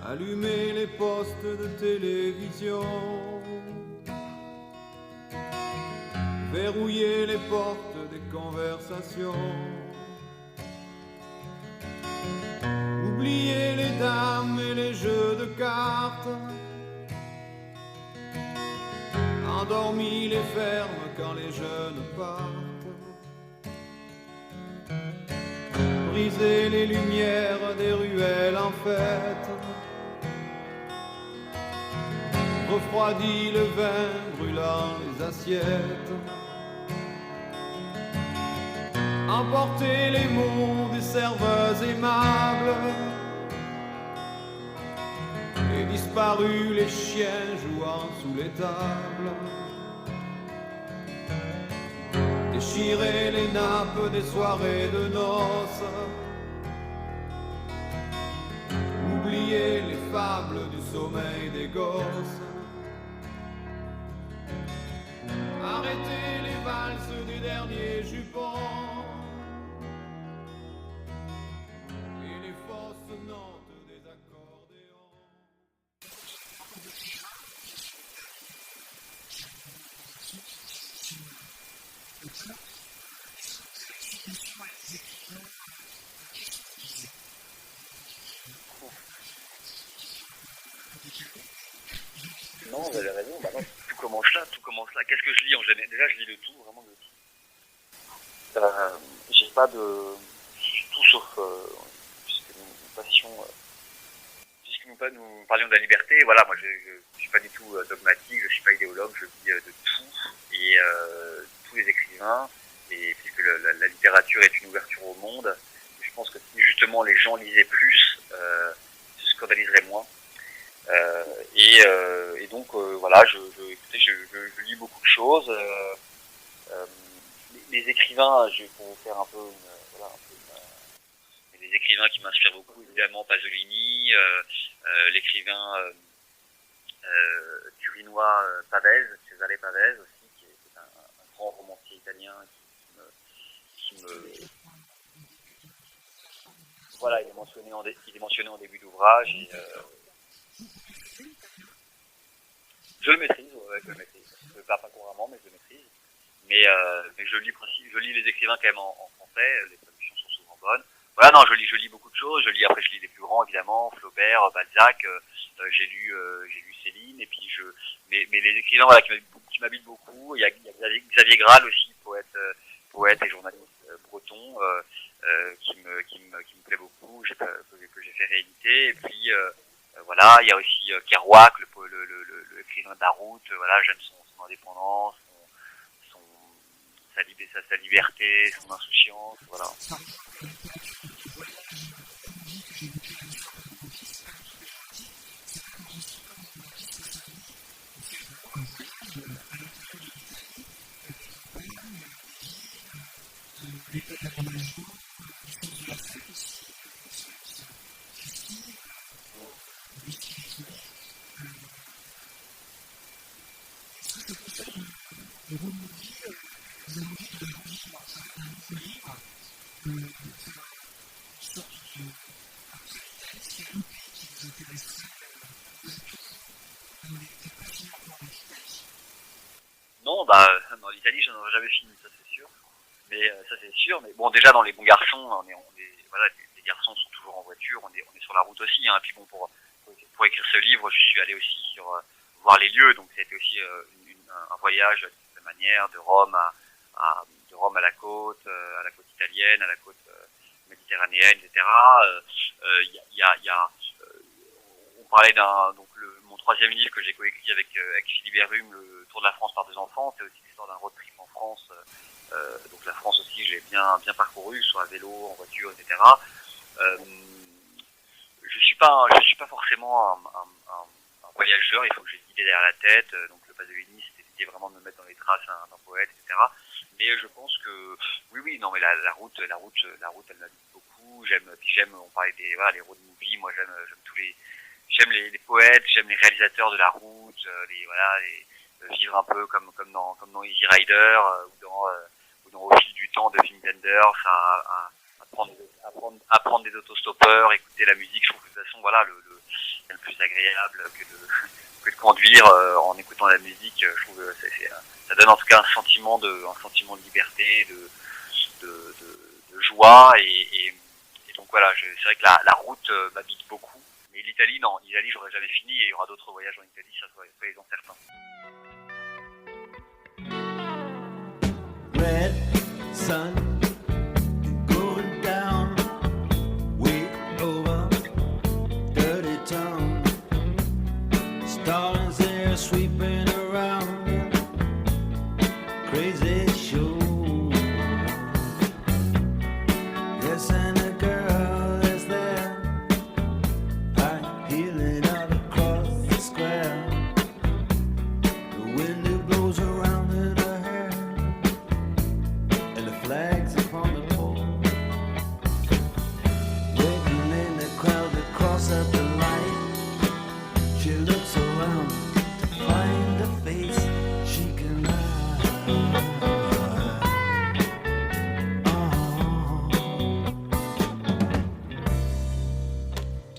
allumer les postes de télévision, verrouiller les portes des conversations, oublier les dames et les jeux de cartes, endormi les fermes quand les jeunes partent, briser les lumières des ruelles en fête, refroidi le vin brûlant les assiettes, emporter les mots des serveuses aimables, et disparu les chiens jouant sous les tables, déchirer les nappes des soirées de noces, oublier les fables du sommeil des gosses, arrêter les valses du dernier jupon et les fausses notes des accordéons.
Non, vous avez raison, bah non, tout commence là, tout commence là. Qu'est-ce que je lis en général? Déjà, je lis de tout, vraiment de tout. J'ai pas de... tout sauf... puisque nous passions... puisque nous parlions de la liberté, voilà, moi je suis pas du tout dogmatique, je suis pas idéologue, je lis de tout, et tous les écrivains, et puisque la littérature est une ouverture au monde, je pense que si justement les gens lisaient plus, se scandaliseraient moins. Et donc voilà, écoutez, je lis beaucoup de choses. Les écrivains, pour vous faire un peu les écrivains qui m'inspirent beaucoup, évidemment Pasolini, l'écrivain turinois Pavese, Cesare Pavese aussi, qui est un grand romancier italien qui me voilà, il est mentionné en début d'ouvrage et je le maîtrise, ouais, je le maîtrise. Je le parle pas couramment, mais je le maîtrise. Mais je lis les écrivains quand même en français, les traductions sont souvent bonnes. Voilà, non, je lis beaucoup de choses, je lis les plus grands, évidemment, Flaubert, Balzac, j'ai lu Céline, et puis mais les écrivains, voilà, qui m'habitent beaucoup, il y a Xavier Graal aussi, poète et journaliste breton, qui me plaît beaucoup, que j'ai fait rééditer, et puis, voilà, il y a aussi Kerouac, le écrivain d'Arout, voilà, j'aime son indépendance, sa liberté, son insouciance, voilà. Non, dans l'Italie, j'en aurais jamais fini, ça c'est sûr. Mais bon, déjà dans Les Bons Garçons, voilà, les garçons sont toujours en voiture, on est sur la route aussi, hein. Puis bon, pour écrire ce livre, je suis allé aussi voir les lieux, donc c'était aussi un voyage de cette manière, de Rome à la côte italienne, à la côte méditerranéenne, etc. On parlait mon troisième livre que j'ai coécrit avec Philippe Berrume, Le Tour de la France par deux enfants, c'est aussi l'histoire d'un road trip en France. Donc la France aussi, je l'ai bien parcouru, soit à vélo, en voiture, etc. Je suis pas forcément un voyageur, il faut que j'ai une idée derrière la tête. Donc le Pasolini, c'était l'idée vraiment de me mettre dans les traces d'un poète, etc. Mais je pense que oui, non, mais la route, elle m'habite beaucoup. On parlait les road movies. Moi, j'aime les poètes, j'aime les réalisateurs de la route, vivre un peu comme dans Easy Rider ou dans Au fil du temps de Wim Wenders, à prendre des autostoppeurs, écouter la musique. Je trouve que de toute façon, voilà, le plus agréable que de conduire en écoutant la musique. Je trouve que ça donne en tout cas un sentiment de liberté, de joie et donc voilà, c'est vrai que la route m'habite beaucoup. Mais l'Italie, non, l'Italie j'aurais jamais fini et il y aura d'autres voyages en Italie, ça soyez-en certains.
Red sun going down, way over dirty town. Stars there sweeping around, crazy show. Yes, and a girl is there, high heeling out across the square. The wind it blows around in her hair, and the flags upon the pole. Waiting in the crowd to cross at the light. She looks around to find a face she can hide.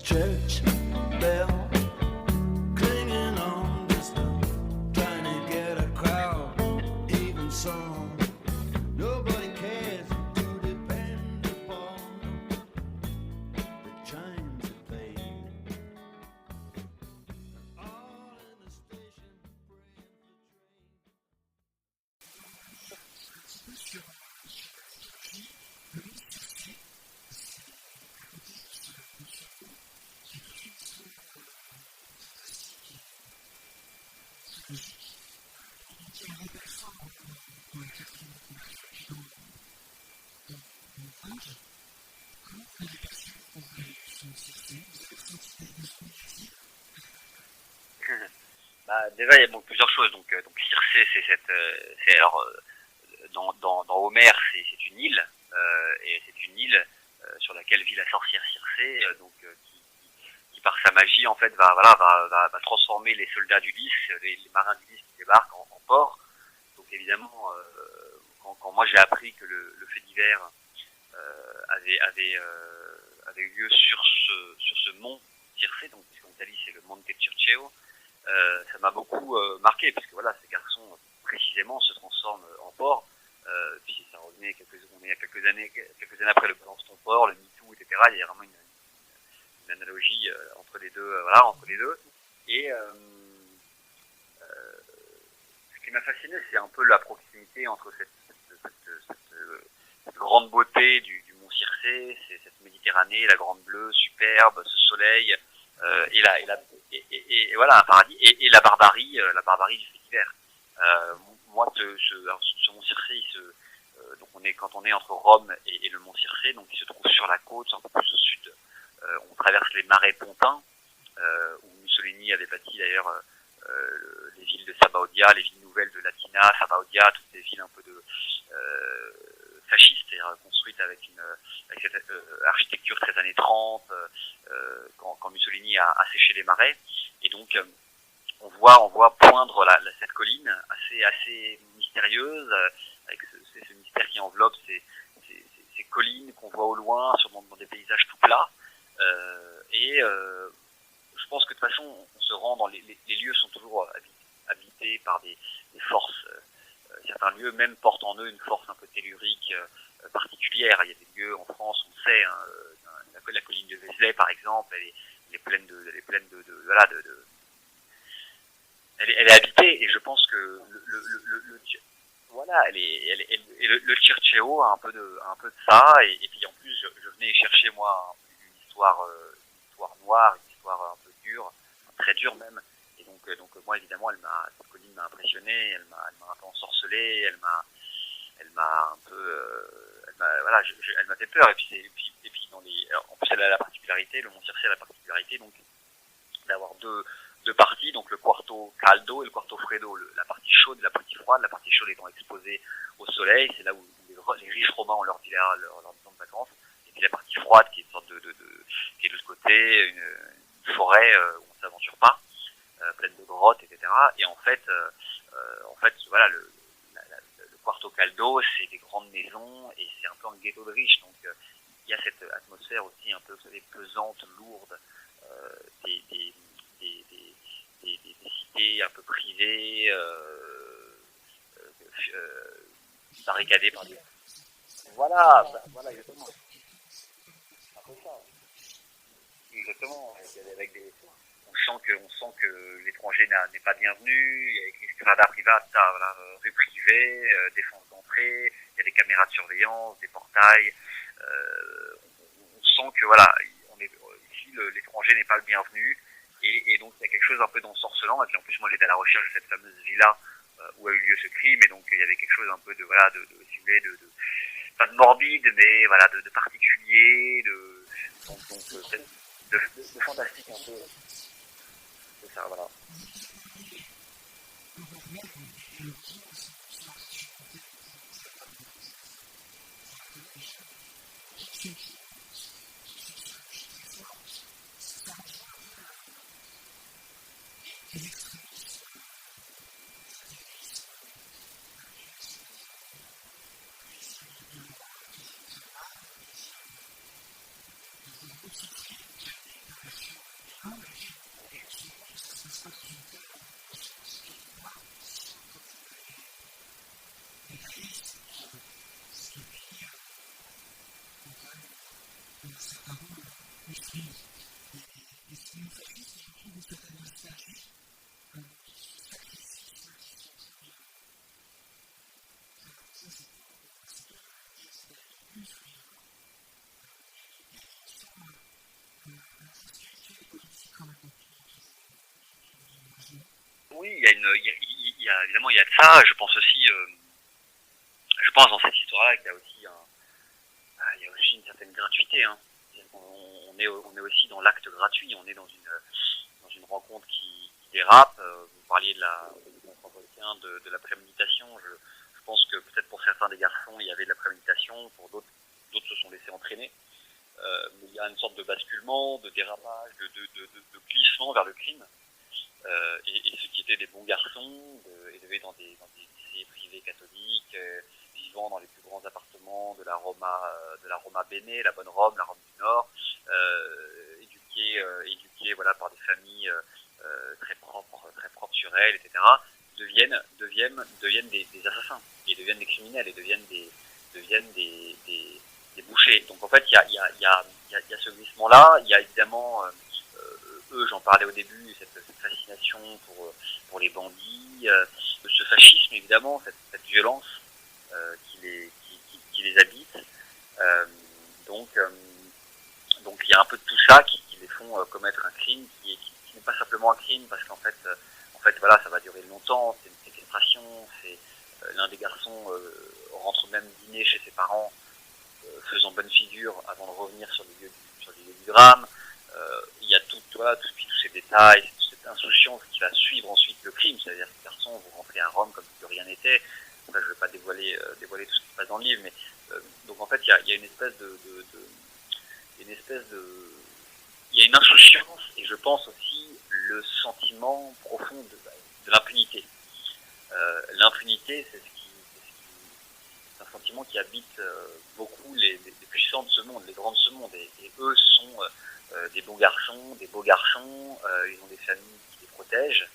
Church bell clinging on to stuff, trying to get a crowd, even song. Nobody cares to depend upon the chimes that play. All in the station praying for train.
Déjà il y a plusieurs choses. Donc Circé, c'est alors dans Homère, c'est une île et c'est une île sur laquelle vit la sorcière Circé, qui par sa magie en fait va transformer les soldats d'Ulysse, les marins d'Ulysse qui débarquent en port. Donc évidemment, quand moi j'ai appris que le fait divers avait eu lieu sur ce mont Circé, donc puisqu'en Italie c'est le Monte Circeo, ça m'a beaucoup marqué, parce que voilà, ces garçons précisément se transforment en porc. Puis ça revenait on est à quelques années après le Balance ton porc, le MeToo, etc. Il y a vraiment une analogie entre les deux, Et ce qui m'a fasciné, c'est un peu la proximité entre cette grande beauté du mont Circé, c'est cette Méditerranée, la grande bleue, superbe, ce soleil, et voilà un paradis, et la barbarie du fait divers. Moi, ce mont Circé, donc quand on est entre Rome et le mont Circé, donc il se trouve sur la côte, un peu plus au sud. On traverse les marais pontins, où Mussolini avait bâti d'ailleurs les villes de Sabaudia, les villes nouvelles de Latina, Sabaudia, toutes ces villes un peu de fascistes, c'est-à-dire construites avec cette architecture très années 30, quand Mussolini a séché les marais. Et donc on voit poindre cette colline assez mystérieuse, avec ce mystère qui enveloppe ces collines qu'on voit au loin, dans des paysages tout plats. Je pense que de toute façon, on se rend dans les lieux sont toujours habités par des forces. Certains lieux même portent en eux une force un peu tellurique particulière. Il y a des lieux en France, on le sait, la colline de Vézelay par exemple, elle est pleine de elle est habitée, et je pense que le Circeo a un peu de ça, et puis en plus je venais chercher moi une histoire noire, une histoire un peu dure, très dure même, et donc moi évidemment cette colline m'a impressionné, elle m'a un peu ensorcelé, elle m'a un peu elle m'a fait peur, et puis en plus elle a la particularité, le mont Circé a la particularité donc d'avoir deux parties, donc le quarto caldo et le quarto freddo, la partie chaude et la partie froide. La partie chaude étant exposée au soleil, c'est là où les riches romains ont leur maison de vacances, et puis la partie froide qui est une sorte qui est de l'autre côté, une forêt où on s'aventure pas, pleine de grottes, etc. Et en fait voilà, le quarto caldo, c'est des grandes maisons et c'est un peu un ghetto de riches, donc il y a cette atmosphère aussi un peu, vous savez, pesante, lourde, des cités un peu privées, barricadées par des... Voilà, exactement. Un peu ça. Exactement. Avec des... On sent que l'étranger n'est pas bienvenu. Il y a écrit strada privata, voilà, rue privée, défense d'entrée. Il y a des caméras de surveillance, des portails. On sent que voilà, ici l'étranger n'est pas le bienvenu. Et donc il y a quelque chose un peu d'ensorcelant. Et puis en plus moi j'étais à la recherche de cette fameuse villa où a eu lieu ce crime. Et donc il y avait quelque chose un peu de voilà, si vous voulez, pas de morbide, mais voilà, de particulier, donc de fantastique un peu. C'est ça, voilà. Oui, évidemment il y a de ça. Je pense aussi, dans cette histoire-là qu'il y a aussi une certaine gratuité. Hein. On est aussi dans l'acte gratuit. On est dans une rencontre qui dérape. Vous parliez de notre entretien de la préméditation. Je pense que peut-être pour certains des garçons il y avait de la préméditation, pour d'autres se sont laissés entraîner. Mais il y a une sorte de basculement, de dérapage, de glissement vers le crime. Et ceux qui étaient des bons garçons, élevés dans des lycées privés catholiques, vivant dans les plus grands appartements de la Roma Bene, la bonne Rome, la Rome du Nord, éduqués voilà, par des familles très propres sur elles, etc., deviennent des assassins, et deviennent des criminels, et deviennent des bouchers. Donc en fait, il y a ce glissement-là. Il y a évidemment eux, j'en parlais au début, cette fascination pour les bandits, ce fascisme évidemment, cette violence qui les habite. Donc il y a un peu de tout ça qui les font commettre un crime qui n'est pas simplement un crime, parce qu'en fait voilà, ça va durer longtemps. C'est une séquestration. C'est l'un des garçons rentre même dîner chez ses parents, faisant bonne figure avant de revenir sur les lieux du drame. Il y a tous ces détails, toute cette insouciance qui va suivre ensuite le crime. C'est-à-dire que ces garçons vont rentrer à Rome comme si de rien n'était. Là, je ne vais pas dévoiler tout ce qui se passe dans le livre, mais donc en fait, il y a une espèce il y a une insouciance, et je pense aussi le sentiment profond de l'impunité. L'impunité, c'est un sentiment qui habite beaucoup les puissants de ce monde, les grands de ce monde, et eux sont des bons garçons, des beaux garçons, ils ont des familles qui les protègent,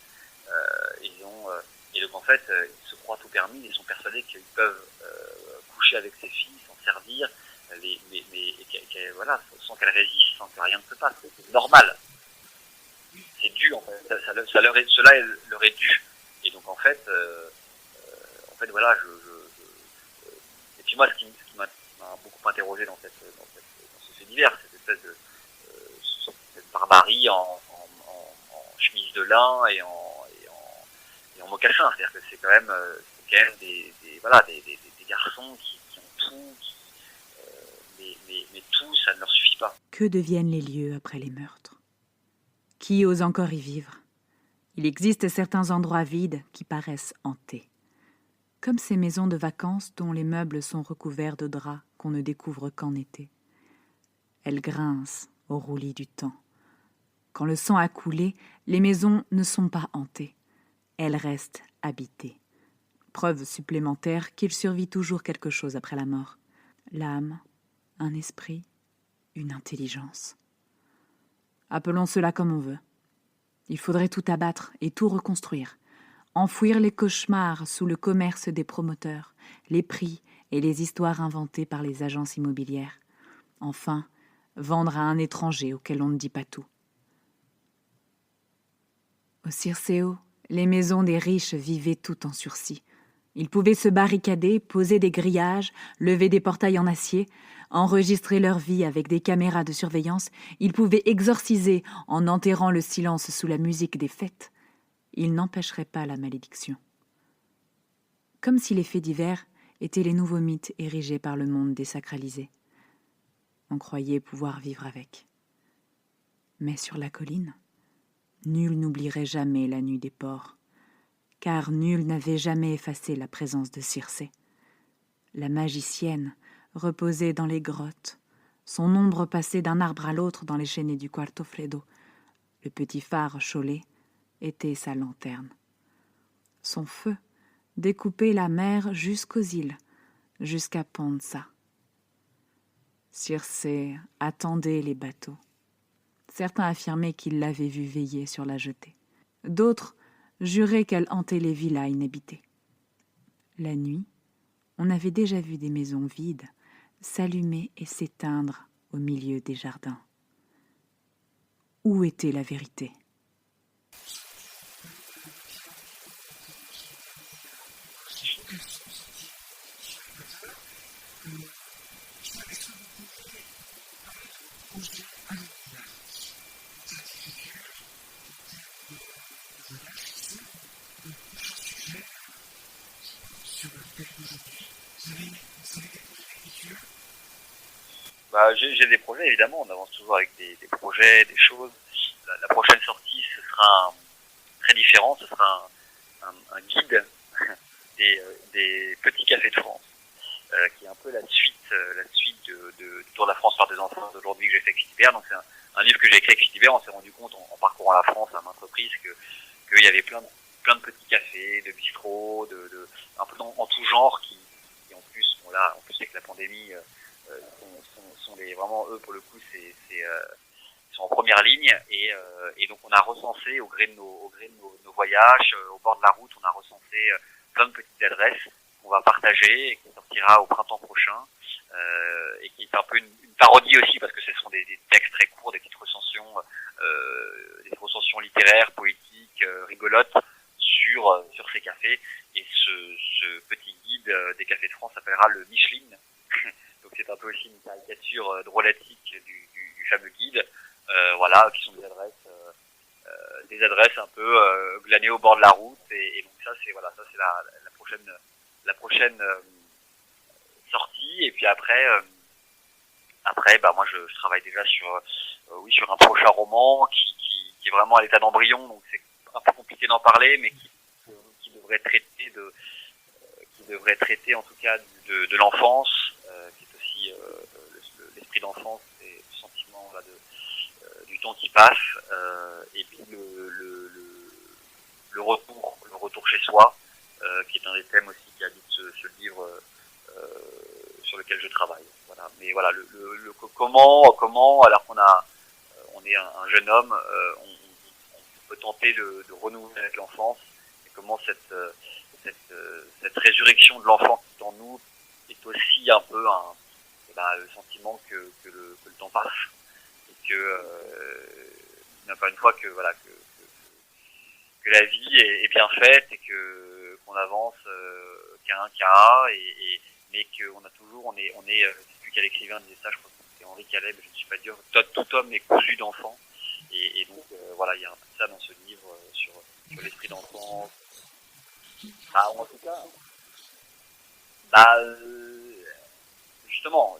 et donc en fait ils se croient tout permis, ils sont persuadés qu'ils peuvent coucher avec ces filles, s'en servir, voilà, sans qu'elles résistent, sans que rien ne se passe. C'est normal, c'est dû en fait, cela leur est dû, et donc en fait voilà, et puis moi ce qui m'a beaucoup interrogé dans ce fait divers, cette espèce de cette barbarie en chemise de lin et en mocassin. C'est-à-dire que c'est quand même des garçons qui ont tout, mais tout, ça ne leur suffit pas.
Que deviennent les lieux après les meurtres ? Qui ose encore y vivre ? Il existe certains endroits vides qui paraissent hantés. Comme ces maisons de vacances dont les meubles sont recouverts de draps qu'on ne découvre qu'en été. Elles grincent au roulis du temps. Quand le sang a coulé, les maisons ne sont pas hantées. Elles restent habitées. Preuve supplémentaire qu'il survit toujours quelque chose après la mort. L'âme, un esprit, une intelligence. Appelons cela comme on veut. Il faudrait tout abattre et tout reconstruire. Enfouir les cauchemars sous le commerce des promoteurs, les prix et les histoires inventées par les agences immobilières. Enfin, vendre à un étranger auquel on ne dit pas tout. Au Circeo, les maisons des riches vivaient tout en sursis. Ils pouvaient se barricader, poser des grillages, lever des portails en acier, enregistrer leur vie avec des caméras de surveillance. Ils pouvaient exorciser en enterrant le silence sous la musique des fêtes. Ils n'empêcheraient pas la malédiction. Comme si les faits divers étaient les nouveaux mythes érigés par le monde désacralisé. On croyait pouvoir vivre avec. Mais sur la colline, nul n'oublierait jamais la nuit des porcs, car nul n'avait jamais effacé la présence de Circé. La magicienne reposait dans les grottes, son ombre passait d'un arbre à l'autre dans les chênaies du Quarto Freddo. Le petit phare Cholet était sa lanterne. Son feu découpait la mer jusqu'aux îles, jusqu'à Ponza. Circé attendait les bateaux. Certains affirmaient qu'ils l'avaient vue veiller sur la jetée. D'autres juraient qu'elle hantait les villas inhabitées. La nuit, on avait déjà vu des maisons vides s'allumer et s'éteindre au milieu des jardins. Où était la vérité ?
J'ai des projets, évidemment, on avance toujours avec des projets, des choses. La prochaine sortie, ce sera très différent, ce sera un guide des petits cafés de France, qui est un peu la suite du Tour de la France par des enfants d'aujourd'hui que j'ai fait avec Philibert. Donc c'est un livre que j'ai écrit avec Philibert. On s'est rendu compte en parcourant la France à maintes reprises qu'il y avait plein de petits cafés, de bistrots, un peu en tout genre qui en plus, bon là, en plus avec la pandémie, sont vraiment eux pour le coup sont en première ligne et donc on a recensé au gré de nos voyages au bord de la route, on a recensé plein de petites adresses qu'on va partager et qui sortira au printemps prochain et qui est un peu une parodie aussi parce que ce sont des textes très courts, des petites recensions littéraires, poétiques, rigolotes sur ces cafés et ce petit guide des cafés de France s'appellera le Micheline. Donc c'est un peu aussi une caricature drôlatique du fameux guide, voilà, qui sont des adresses un peu glanées au bord de la route et donc ça c'est la prochaine sortie et puis après moi je travaille déjà sur un prochain roman qui est vraiment à l'état d'embryon, donc c'est un peu compliqué d'en parler mais qui devrait traiter en tout cas de l'enfance, qui est aussi l'esprit d'enfance et le sentiment là, du temps qui passe, et puis le retour chez soi, qui est un des thèmes aussi qui habite ce livre sur lequel je travaille. Voilà. Mais voilà, le comment alors on est un jeune homme, on peut tenter de renouveler avec l'enfance et comment cette résurrection de l'enfant qui est en nous est aussi un peu le sentiment que le temps passe et que encore une fois que la vie est bien faite et qu'on avance qu'à un cas mais qu'on a toujours on est c'est plus qu'à l'écrivain disait ça, je crois que c'est Henri Caleb, je ne suis pas dire tout homme est cousu d'enfant et donc voilà, il y a un peu de ça dans ce livre sur l'esprit d'enfance. En tout cas, justement,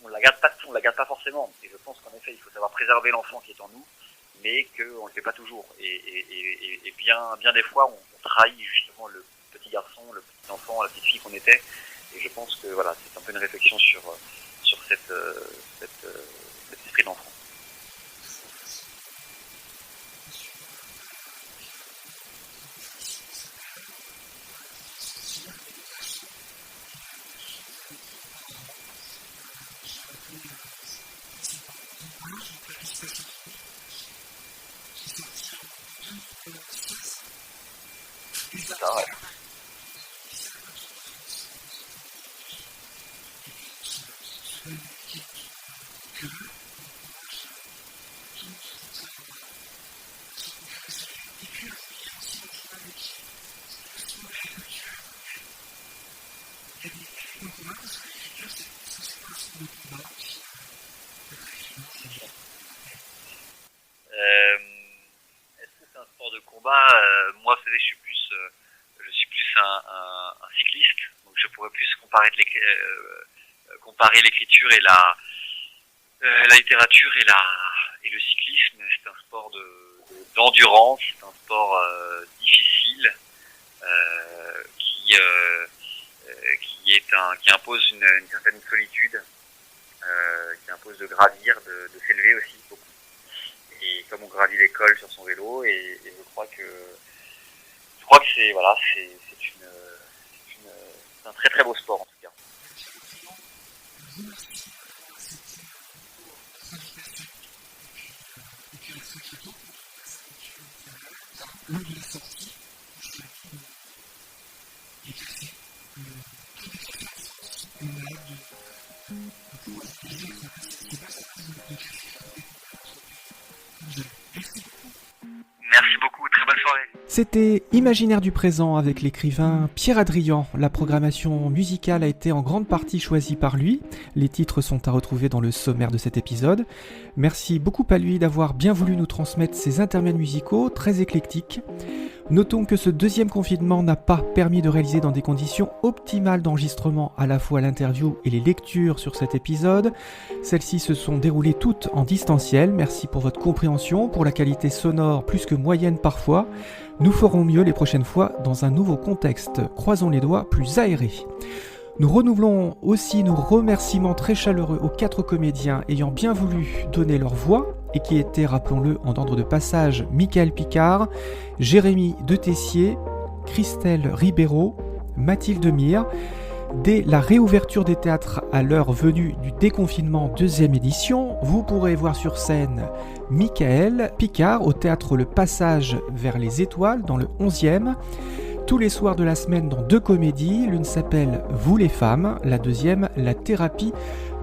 on la garde pas forcément. Et je pense qu'en effet, il faut savoir préserver l'enfant qui est en nous, mais qu'on le fait pas toujours. Et bien des fois, on trahit justement le petit garçon, le petit enfant, la petite fille qu'on était. Et je pense que voilà, c'est un peu une réflexion sur cet esprit d'enfant.
Est-ce que c'est un sport de combat? Moi, vous savez, je suis plus un cycliste, donc je pourrais plus comparer l'écriture et la littérature et le cyclisme. C'est un sport d'endurance, c'est un sport difficile qui impose une certaine solitude, qui impose de gravir, de s'élever aussi beaucoup. Et comme on gravit l'école sur son vélo, et je crois que c'est voilà, c'est un très très beau sport en tout cas. Merci beaucoup, très bonne soirée.
C'était Imaginaire du présent avec l'écrivain Pierre Adrian. La programmation musicale a été en grande partie choisie par lui. Les titres sont à retrouver dans le sommaire de cet épisode. Merci beaucoup à lui d'avoir bien voulu nous transmettre ces intermèdes musicaux très éclectiques. Notons que ce deuxième confinement n'a pas permis de réaliser dans des conditions optimales d'enregistrement à la fois l'interview et les lectures sur cet épisode. Celles-ci se sont déroulées toutes en distanciel. Merci pour votre compréhension, pour la qualité sonore plus que moyenne parfois. Nous ferons mieux les prochaines fois dans un nouveau contexte, croisons les doigts, plus aéré. Nous renouvelons aussi nos remerciements très chaleureux aux 4 comédiens ayant bien voulu donner leur voix et qui étaient, rappelons-le, en ordre de passage, Michael Picard, Jérémy de Tessier, Christelle Ribeiro, Mathilde Mire. Dès la réouverture des théâtres à l'heure venue du déconfinement 2e édition, vous pourrez voir sur scène Michael Picard au théâtre Le Passage vers les Étoiles dans le 11e. Tous les soirs de la semaine dans 2 comédies, l'une s'appelle Vous les femmes, la deuxième La thérapie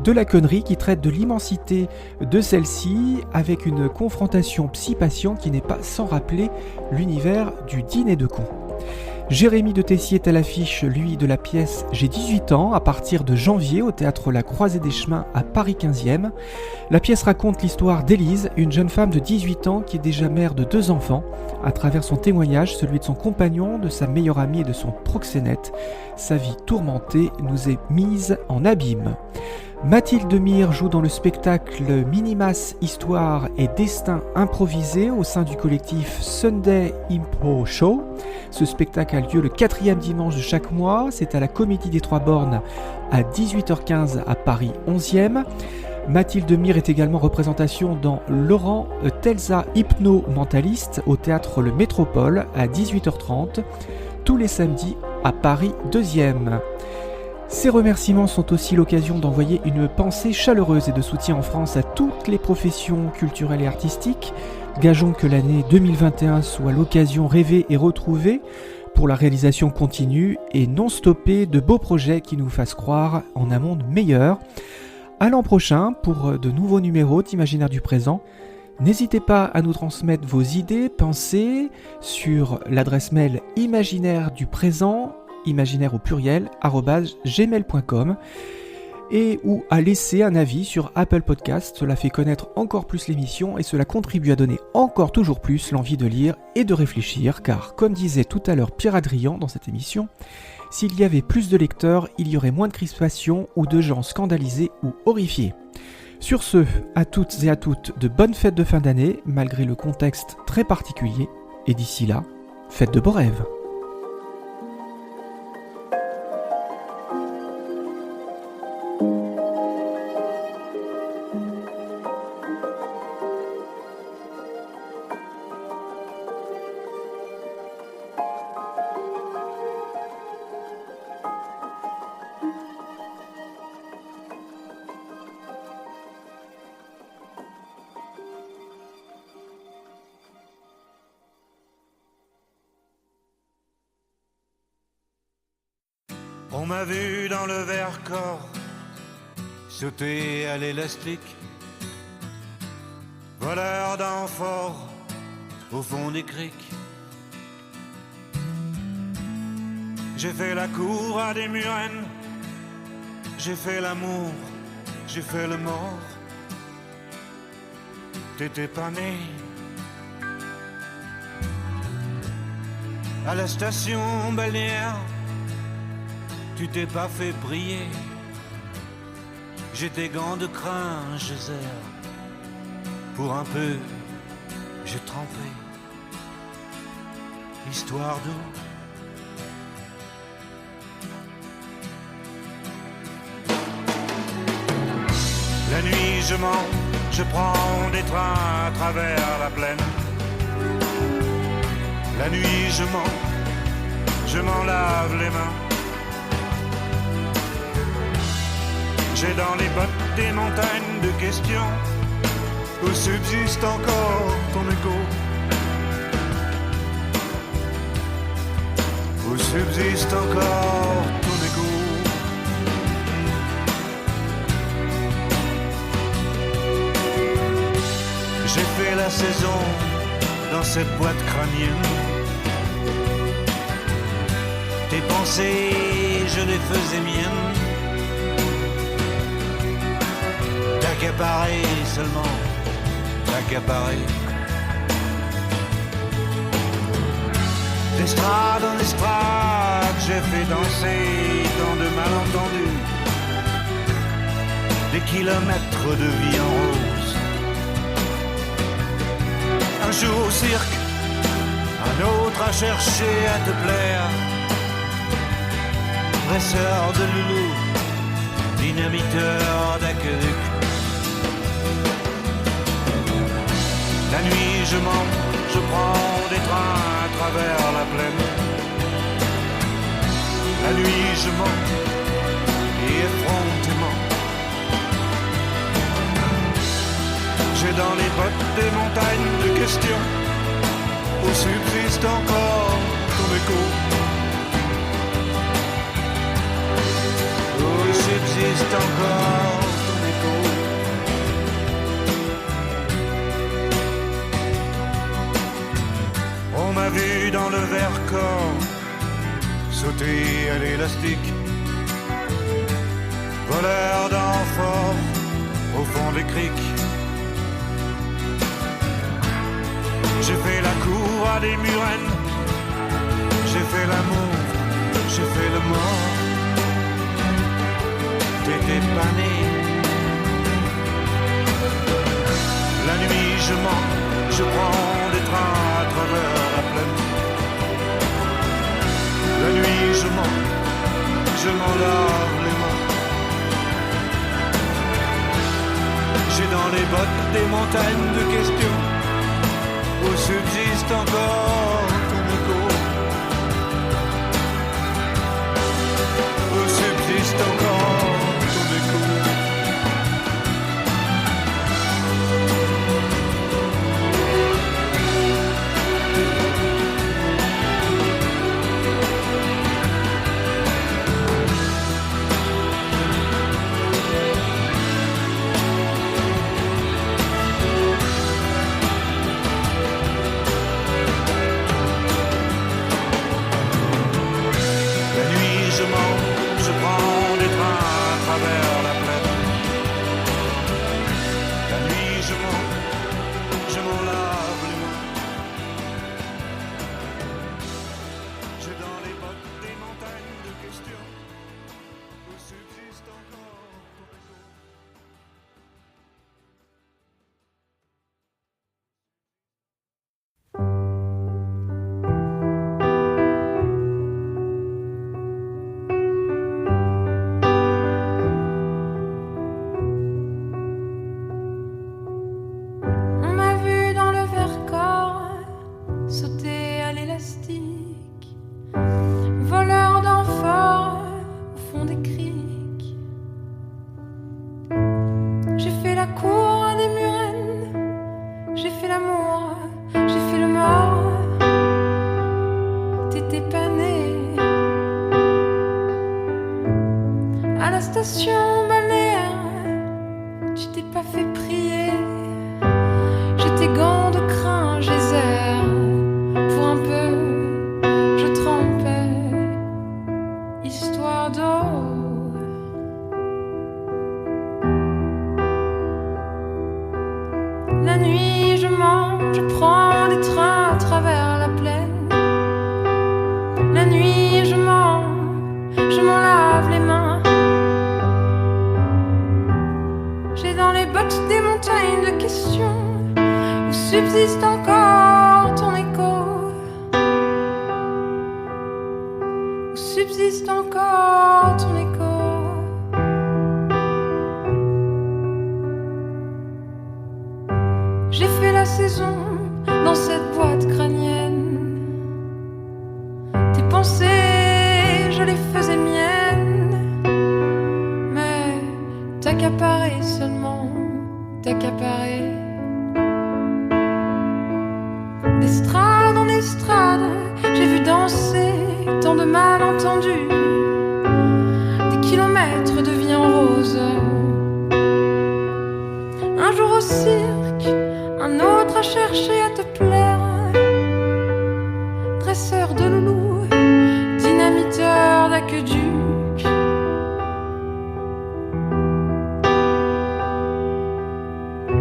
de la connerie qui traite de l'immensité de celle-ci avec une confrontation psy-patient qui n'est pas sans rappeler l'univers du dîner de cons. Jérémy de Tessier est à l'affiche, lui, de la pièce J'ai 18 ans, à partir de janvier au théâtre La Croisée des Chemins à Paris 15e. La pièce raconte l'histoire d'Élise, une jeune femme de 18 ans qui est déjà mère de 2 enfants. À travers son témoignage, celui de son compagnon, de sa meilleure amie et de son proxénète, sa vie tourmentée nous est mise en abîme. Mathilde Mire joue dans le spectacle Minimas, Histoire et Destin improvisé au sein du collectif Sunday Impro Show. Ce spectacle a lieu le 4e dimanche de chaque mois. C'est à la Comédie des Trois Bornes à 18h15 à Paris 11e. Mathilde Mire est également représentation dans Laurent Telsa Hypno-Mentaliste au théâtre Le Métropole à 18h30 tous les samedis à Paris 2e. Ces remerciements sont aussi l'occasion d'envoyer une pensée chaleureuse et de soutien en France à toutes les professions culturelles et artistiques. Gageons que l'année 2021 soit l'occasion rêvée et retrouvée pour la réalisation continue et non stoppée de beaux projets qui nous fassent croire en un monde meilleur. À l'an prochain pour de nouveaux numéros d'Imaginaire du présent. N'hésitez pas à nous transmettre vos idées, pensées sur l'adresse mail imaginaire du présent, imaginaire au pluriel, @gmail.com et ou à laisser un avis sur Apple Podcast. Cela fait connaître encore plus l'émission et cela contribue à donner encore toujours plus l'envie de lire et de réfléchir car, comme disait tout à l'heure Pierre Adrian dans cette émission, s'il y avait plus de lecteurs, il y aurait moins de crispation ou de gens scandalisés ou horrifiés. Sur ce, à toutes et à toutes, de bonnes fêtes de fin d'année, malgré le contexte très particulier, et d'ici là, faites de beaux rêves.
On m'a vu dans le Vercors, sauter à l'élastique, voleur d'amphores au fond des criques. J'ai fait la cour à des murennes, j'ai fait l'amour, j'ai fait le mort. T'étais pas né. À la station balnéaire, tu t'es pas fait briller. J'ai des gants de crin, je serre. Pour un peu, j'ai trempé. Histoire d'eau. La nuit je mens, je prends des trains à travers la plaine. La nuit je m'en lave les mains. J'ai dans les bottes des montagnes de questions où subsiste encore ton écho. Où subsiste encore ton écho. J'ai fait la saison dans cette boîte crânienne. Tes pensées, je les faisais miennes. T'accaparer seulement, t'accaparer. D'estrade en estrade, j'ai fait danser dans de malentendus. Des kilomètres de vie en rose. Un jour au cirque, un autre à chercher à te plaire. Presseur de loulou, dynamiteur d'aqueduc. La nuit je mens, je prends des trains à travers la plaine. La nuit je mens, et effrontément. J'ai dans les bottes des montagnes de questions où subsiste encore ton écho. Où subsiste encore ton écho. On m'a vu dans le Vercors sauter à l'élastique, voleur d'amphores au fond des criques. J'ai fait la cour à des murennes, j'ai fait l'amour, j'ai fait le mort. T'étais pas né. La nuit je mens, je prends des trains à travers la plaine. La nuit je mens, je m'en lave les mains. J'ai dans les bottes des montagnes de questions où subsiste encore ton écho. Où subsiste encore ton écho.
station balnéaire, bottes des montagnes de questions où subsiste encore ton écho, où subsiste encore ton écho. J'ai fait la saison dans cette boîte crânienne. Tes pensées, je les faisais miennes, mais t'accaparais seulement, t'accaparais. D'estrade en estrade, j'ai vu danser tant de malentendus, des kilomètres de vie en rose. Un jour au cirque, un autre à chercher à te plaire, dresseur de loulous, dynamiteur d'aqueduc.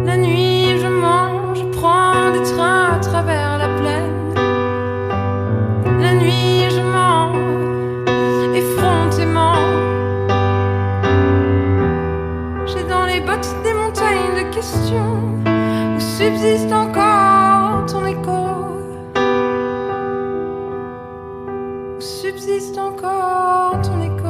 La nuit je mange, je prends des trains à travers la plaine. La nuit je mens effrontément. J'ai dans les bottes des montagnes de questions où subsiste encore ton écho, où subsiste encore ton écho.